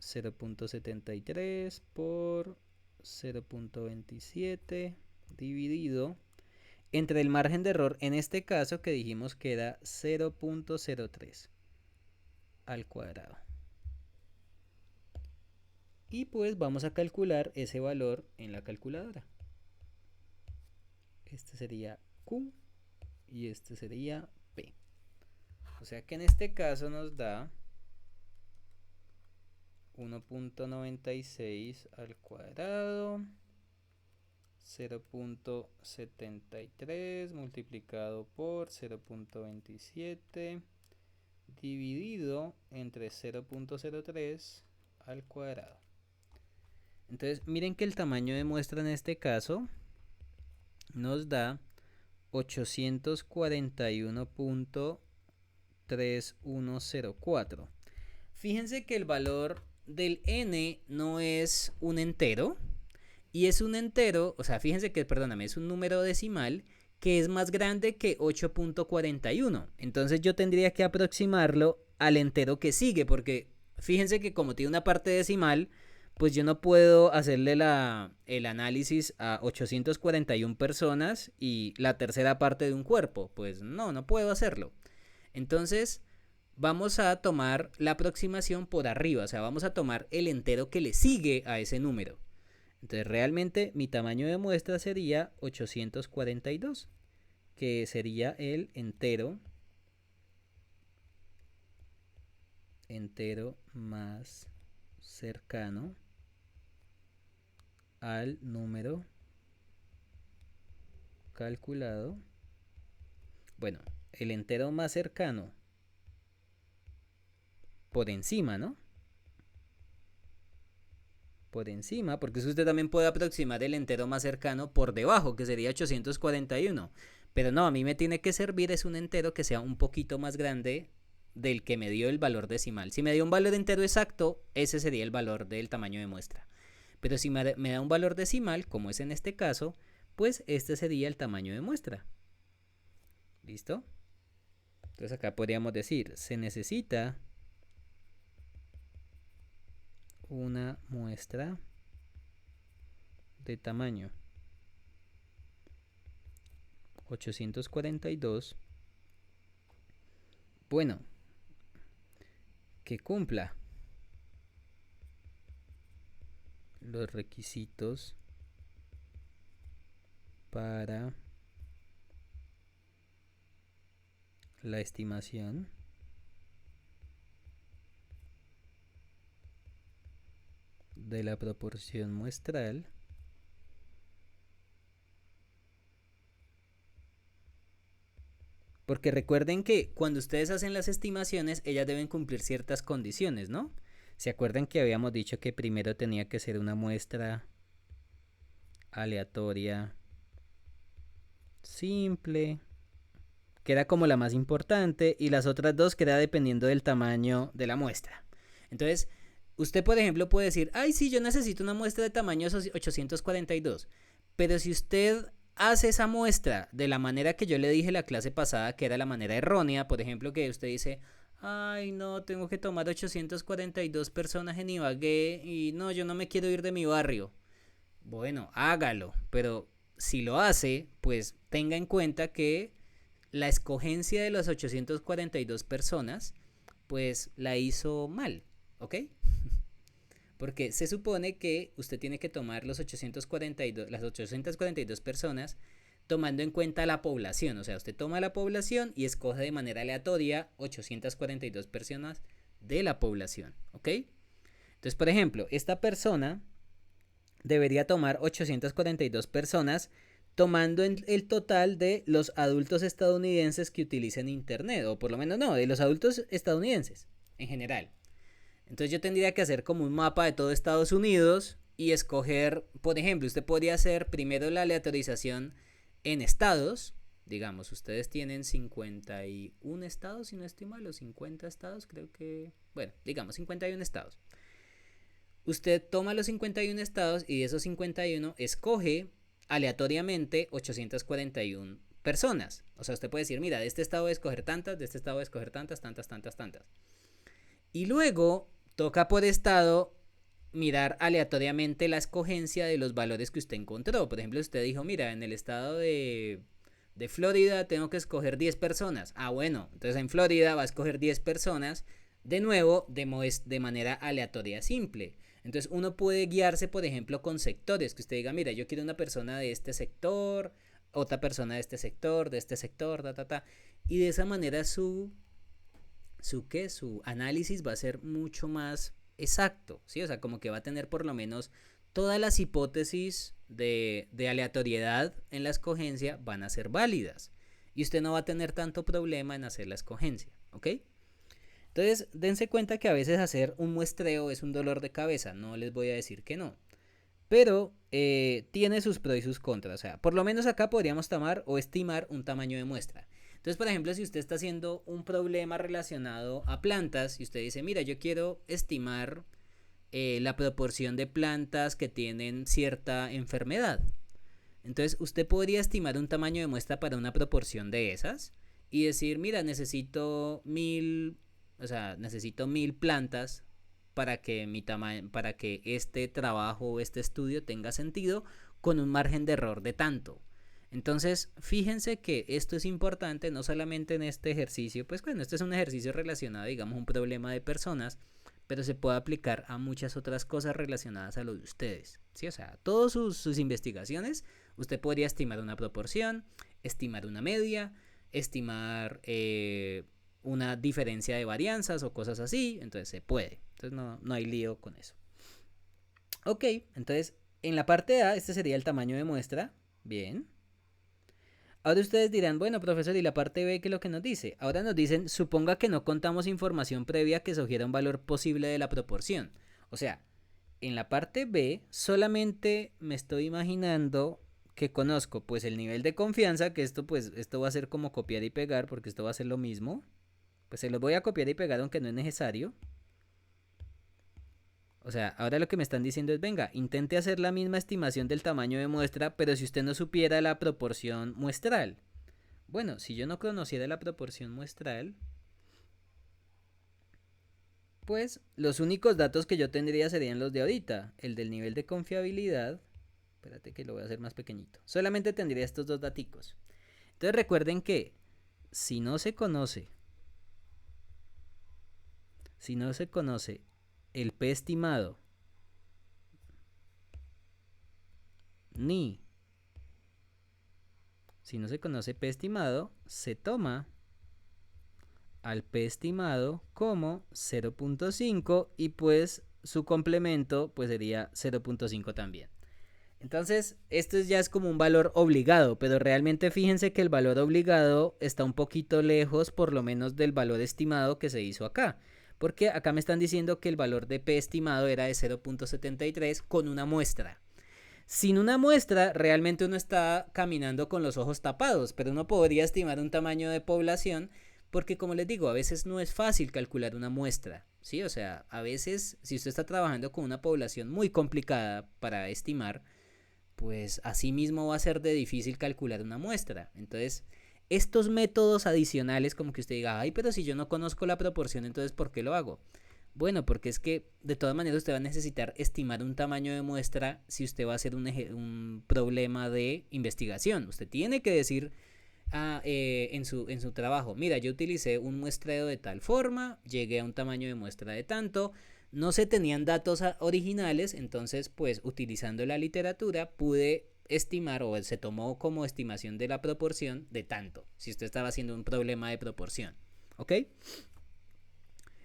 Speaker 1: 0.73 por 0.27 dividido entre el margen de error, en este caso que dijimos que era 0.03 al cuadrado. Y pues vamos a calcular ese valor en la calculadora. Este sería Q y este sería P. O sea que en este caso nos da 1.96 al cuadrado, 0.73 multiplicado por 0.27 dividido entre 0.03 al cuadrado. Entonces miren que el tamaño de muestra en este caso nos da 841.3104. Fíjense que el valor del n no es un entero, y es un entero, o sea, fíjense que, perdóname, es un número decimal que es más grande que 8.41. Entonces yo tendría que aproximarlo al entero que sigue, porque fíjense que como tiene una parte decimal, pues yo no puedo hacerle el análisis a 841 personas y la tercera parte de un cuerpo. Pues no puedo hacerlo. Entonces vamos a tomar la aproximación por arriba, o sea, vamos a tomar el entero que le sigue a ese número. Entonces realmente mi tamaño de muestra sería 842, que sería el entero más cercano al número calculado. Bueno, el entero más cercano por encima, ¿no? Por encima, porque usted también puede aproximar el entero más cercano por debajo, que sería 841. Pero no, a mí me tiene que servir es un entero que sea un poquito más grande del que me dio el valor decimal. Si me dio un valor entero exacto, ese sería el valor del tamaño de muestra. Pero si me da un valor decimal, como es en este caso, pues este sería el tamaño de muestra. ¿Listo? Entonces acá podríamos decir, se necesita una muestra de tamaño 842, bueno, que cumpla los requisitos para la estimación de la proporción muestral porque recuerden que cuando ustedes hacen las estimaciones ellas deben cumplir ciertas condiciones, ¿no? ¿Se acuerdan que habíamos dicho que primero tenía que ser una muestra aleatoria simple, que era como la más importante, y las otras dos que era dependiendo del tamaño de la muestra? Entonces, usted por ejemplo puede decir, sí, yo necesito una muestra de tamaño 842, pero si usted hace esa muestra de la manera que yo le dije la clase pasada, que era la manera errónea, por ejemplo, que usted dice, ay, no, tengo que tomar 842 personas en Ibagué y no, yo no me quiero ir de mi barrio. Bueno, hágalo, pero si lo hace, pues tenga en cuenta que la escogencia de las 842 personas, pues la hizo mal, ¿ok? Porque se supone que usted tiene que tomar las 842 personas tomando en cuenta la población. O sea, usted toma la población y escoge de manera aleatoria 842 personas de la población, ¿ok? Entonces, por ejemplo, esta persona debería tomar 842 personas tomando en el total de los adultos estadounidenses que utilicen internet, o por lo menos no, de los adultos estadounidenses en general. Entonces yo tendría que hacer como un mapa de todo Estados Unidos y escoger, por ejemplo, usted podría hacer primero la aleatorización en estados. Digamos, ustedes tienen 51 estados, si no estoy mal, o 50 estados, creo que, bueno, digamos 51 estados. Usted toma los 51 estados y de esos 51 escoge aleatoriamente 841 personas. O sea, usted puede decir, mira, de este estado voy a escoger tantas, de este estado voy a escoger tantas. Y luego toca por estado mirar aleatoriamente la escogencia de los valores que usted encontró. Por ejemplo, usted dijo, mira, en el estado de Florida tengo que escoger 10 personas. Ah, bueno, entonces en Florida va a escoger 10 personas, de nuevo, de manera aleatoria simple. Entonces uno puede guiarse, por ejemplo, con sectores, que usted diga, mira, yo quiero una persona de este sector, otra persona de este sector, y de esa manera su análisis va a ser mucho más exacto, ¿sí? O sea, como que va a tener por lo menos todas las hipótesis de aleatoriedad en la escogencia van a ser válidas y usted no va a tener tanto problema en hacer la escogencia, ¿ok? Entonces, dense cuenta que a veces hacer un muestreo es un dolor de cabeza, no les voy a decir que no, pero tiene sus pros y sus contras. O sea, por lo menos acá podríamos tomar o estimar un tamaño de muestra. Entonces, por ejemplo, si usted está haciendo un problema relacionado a plantas y usted dice, mira, yo quiero estimar la proporción de plantas que tienen cierta enfermedad. Entonces, usted podría estimar un tamaño de muestra para una proporción de esas y decir, mira, necesito 1000 plantas para que este trabajo o este estudio tenga sentido con un margen de error de tanto. Entonces, fíjense que esto es importante no solamente en este ejercicio, pues bueno, este es un ejercicio relacionado, digamos, a un problema de personas, pero se puede aplicar a muchas otras cosas relacionadas a lo de ustedes, ¿sí? O sea, todas sus investigaciones, usted podría estimar una proporción, estimar una media, estimar una diferencia de varianzas o cosas así, entonces se puede. Entonces no hay lío con eso. Ok, entonces en la parte A este sería el tamaño de muestra. Bien. Ahora ustedes dirán, bueno, profesor, ¿y la parte B qué es lo que nos dice? Ahora nos dicen, suponga que no contamos información previa que sugiera un valor posible de la proporción. O sea, en la parte B solamente me estoy imaginando que conozco pues el nivel de confianza, que esto va a ser como copiar y pegar, porque esto va a ser lo mismo. Pues se los voy a copiar y pegar aunque no es necesario. O sea, ahora lo que me están diciendo es, venga, intente hacer la misma estimación del tamaño de muestra, pero si usted no supiera la proporción muestral. Bueno, si yo no conociera la proporción muestral, pues los únicos datos que yo tendría serían los de ahorita. El del nivel de confiabilidad. Espérate que lo voy a hacer más pequeñito. Solamente tendría estos dos daticos. Entonces recuerden que si no se conoce el P estimado si no se conoce P estimado, se toma al P estimado como 0.5 y pues su complemento pues sería 0.5 también. Entonces, esto ya es como un valor obligado, pero realmente fíjense que el valor obligado está un poquito lejos por lo menos del valor estimado que se hizo acá. Porque acá me están diciendo que el valor de P estimado era de 0.73 con una muestra. Sin una muestra, realmente uno está caminando con los ojos tapados, pero uno podría estimar un tamaño de población porque, como les digo, a veces no es fácil calcular una muestra, ¿sí? O sea, a veces, si usted está trabajando con una población muy complicada para estimar, pues así mismo va a ser de difícil calcular una muestra. Entonces, estos métodos adicionales, como que usted diga, ay, pero si yo no conozco la proporción, entonces ¿por qué lo hago? Bueno, porque es que de todas maneras usted va a necesitar estimar un tamaño de muestra si usted va a hacer un problema de investigación. Usted tiene que decir en su trabajo, mira, yo utilicé un muestreo de tal forma, llegué a un tamaño de muestra de tanto, no se tenían datos originales, entonces pues utilizando la literatura pude estimar o se tomó como estimación de la proporción de tanto, si usted estaba haciendo un problema de proporción, ¿ok?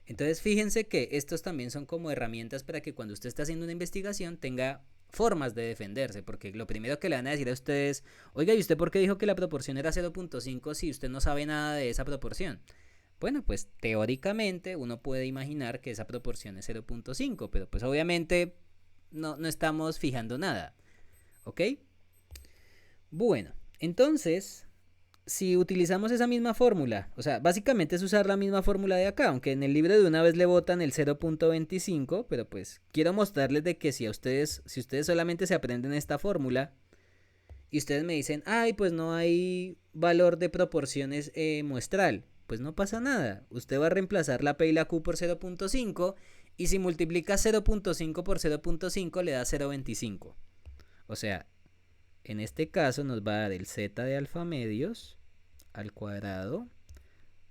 Speaker 1: Entonces fíjense que estos también son como herramientas para que cuando usted está haciendo una investigación tenga formas de defenderse, porque lo primero que le van a decir a ustedes, oiga, ¿y usted por qué dijo que la proporción era 0.5 si usted no sabe nada de esa proporción? Bueno, pues teóricamente uno puede imaginar que esa proporción es 0.5, pero pues obviamente no estamos fijando nada, ¿ok? Bueno, entonces si utilizamos esa misma fórmula, o sea, básicamente es usar la misma fórmula de acá, aunque en el libro de una vez le botan el 0.25, pero pues quiero mostrarles de que si ustedes solamente se aprenden esta fórmula y ustedes me dicen, ay, pues no hay valor de proporciones muestral, pues no pasa nada, usted va a reemplazar la P y la Q por 0.5 y si multiplica 0.5 por 0.5 le da 0.25, o sea, en este caso nos va a dar el z de alfa medios al cuadrado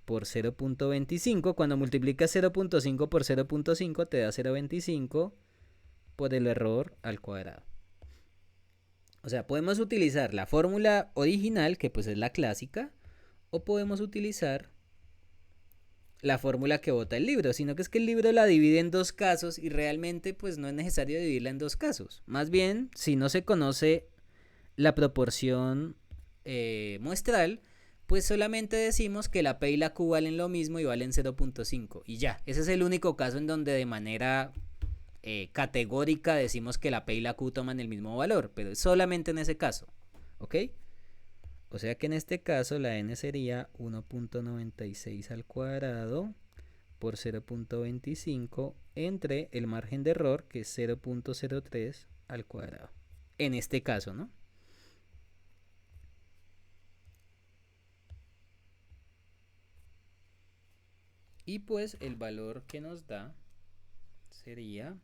Speaker 1: por 0.25. Cuando multiplicas 0.5 por 0.5 te da 0.25 por el error al cuadrado. O sea, podemos utilizar la fórmula original, que pues es la clásica, o podemos utilizar la fórmula que bota el libro, sino que es que el libro la divide en dos casos y realmente pues no es necesario dividirla en dos casos. Más bien, si no se conoce la proporción muestral, pues solamente decimos que la P y la Q valen lo mismo y valen 0.5 y ya, ese es el único caso en donde de manera categórica decimos que la P y la Q toman el mismo valor, pero es solamente en ese caso, ¿ok? O sea que en este caso la n sería 1.96 al cuadrado por 0.25 entre el margen de error que es 0.03 al cuadrado. En este caso, ¿no? Y pues el valor que nos da sería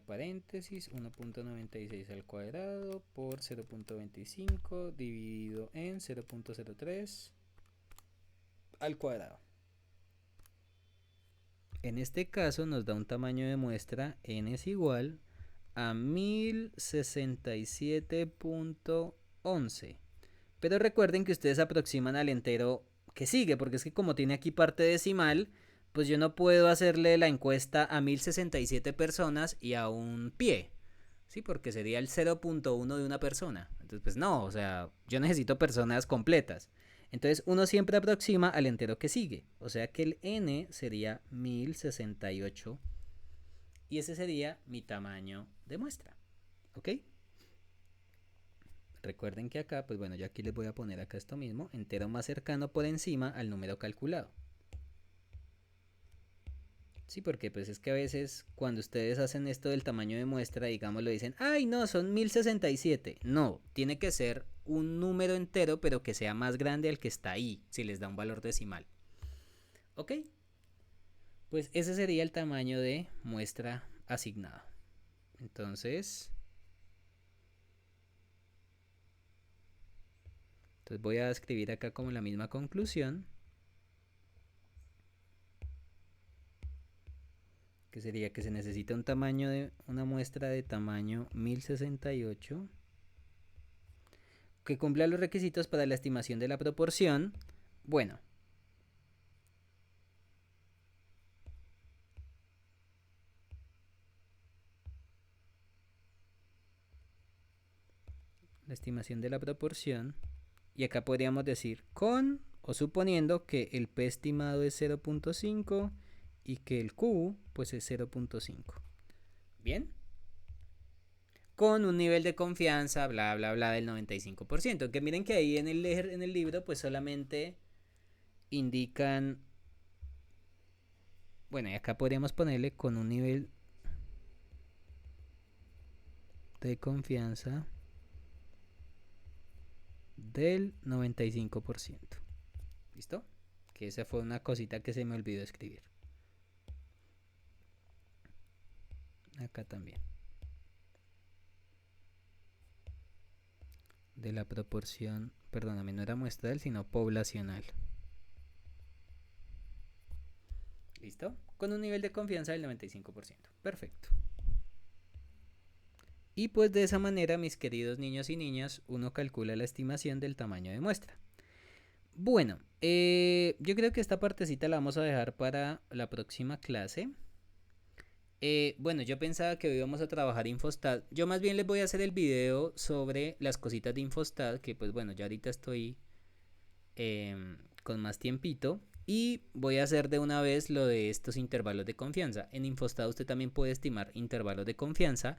Speaker 1: paréntesis 1.96 al cuadrado por 0.25 dividido en 0.03 al cuadrado. En este caso nos da un tamaño de muestra n es igual a 1067.11. Pero recuerden que ustedes aproximan al entero que sigue, porque es que como tiene aquí parte decimal, pues yo no puedo hacerle la encuesta a 1067 personas y a un pie, ¿sí? Porque sería el 0.1 de una persona. Entonces, pues no, o sea, yo necesito personas completas. Entonces, uno siempre aproxima al entero que sigue. O sea que el n sería 1068 y ese sería mi tamaño de muestra. ¿Ok? Recuerden que acá, pues bueno, yo aquí les voy a poner acá esto mismo, entero más cercano por encima al número calculado. Sí, porque pues es que a veces cuando ustedes hacen esto del tamaño de muestra, digamos, lo dicen, ay no, son 1067. No, tiene que ser un número entero, pero que sea más grande al que está ahí, si les da un valor decimal. ¿Ok? Pues ese sería el tamaño de muestra asignado. Entonces voy a escribir acá como la misma conclusión, que sería que se necesita un tamaño de una muestra de tamaño 1068 que cumpla los requisitos para la estimación de la proporción. Bueno, la estimación de la proporción, y acá podríamos decir con o suponiendo que el P estimado es 0.5 y que el Q pues es 0.5. Bien, con un nivel de confianza bla bla bla del 95%, que miren que ahí en el libro pues solamente indican, bueno, y acá podríamos ponerle con un nivel de confianza del 95%. ¿Listo? Que esa fue una cosita que se me olvidó escribir. Acá también. De la proporción, perdóname, no era muestral, sino poblacional. ¿Listo? Con un nivel de confianza del 95%. Perfecto. Y pues de esa manera, mis queridos niños y niñas, uno calcula la estimación del tamaño de muestra. Bueno, yo creo que esta partecita la vamos a dejar para la próxima clase. Bueno, yo pensaba que hoy íbamos a trabajar Infostat. Yo más bien les voy a hacer el video sobre las cositas de Infostat, que pues bueno, ya ahorita estoy con más tiempito. Y voy a hacer de una vez lo de estos intervalos de confianza. En Infostat usted también puede estimar intervalos de confianza.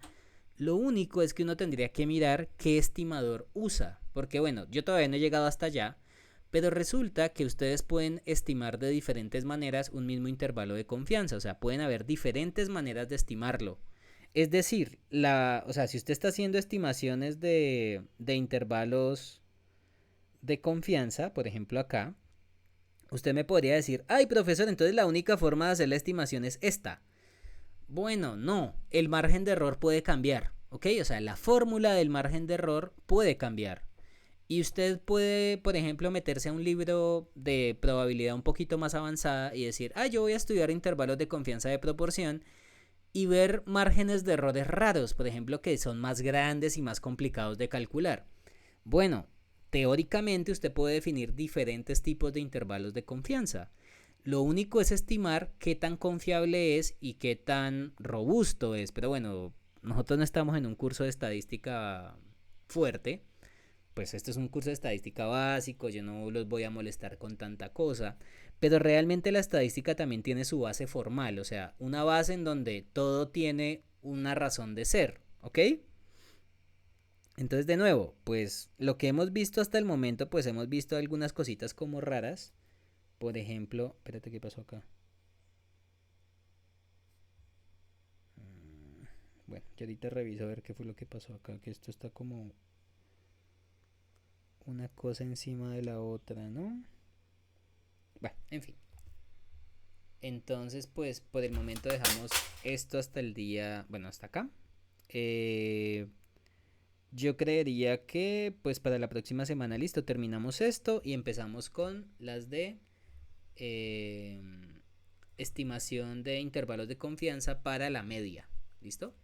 Speaker 1: Lo único es que uno tendría que mirar qué estimador usa. Porque bueno, yo todavía no he llegado hasta allá. Pero resulta que ustedes pueden estimar de diferentes maneras un mismo intervalo de confianza. O sea, pueden haber diferentes maneras de estimarlo. Es decir, o sea, si usted está haciendo estimaciones de intervalos de confianza, por ejemplo acá, usted me podría decir, ay profesor, entonces la única forma de hacer la estimación es esta. Bueno, no, el margen de error puede cambiar, ¿ok? O sea, la fórmula del margen de error puede cambiar. Y usted puede, por ejemplo, meterse a un libro de probabilidad un poquito más avanzada y decir, yo voy a estudiar intervalos de confianza de proporción y ver márgenes de errores raros, por ejemplo, que son más grandes y más complicados de calcular. Bueno, teóricamente usted puede definir diferentes tipos de intervalos de confianza. Lo único es estimar qué tan confiable es y qué tan robusto es. Pero bueno, nosotros no estamos en un curso de estadística fuerte. Pues esto es un curso de estadística básico, yo no los voy a molestar con tanta cosa. Pero realmente la estadística también tiene su base formal, o sea, una base en donde todo tiene una razón de ser, ¿ok? Entonces, de nuevo, pues lo que hemos visto hasta el momento, pues hemos visto algunas cositas como raras. Por ejemplo, espérate, ¿qué pasó acá? Bueno, yo ahorita reviso a ver qué fue lo que pasó acá, que esto está como una cosa encima de la otra, ¿no? Bueno, en fin. Entonces, pues por el momento dejamos esto hasta el día, bueno, hasta acá. Eh, yo creería que pues para la próxima semana, listo, terminamos esto y empezamos con las de eh, estimación de intervalos de confianza para la media. ¿Listo?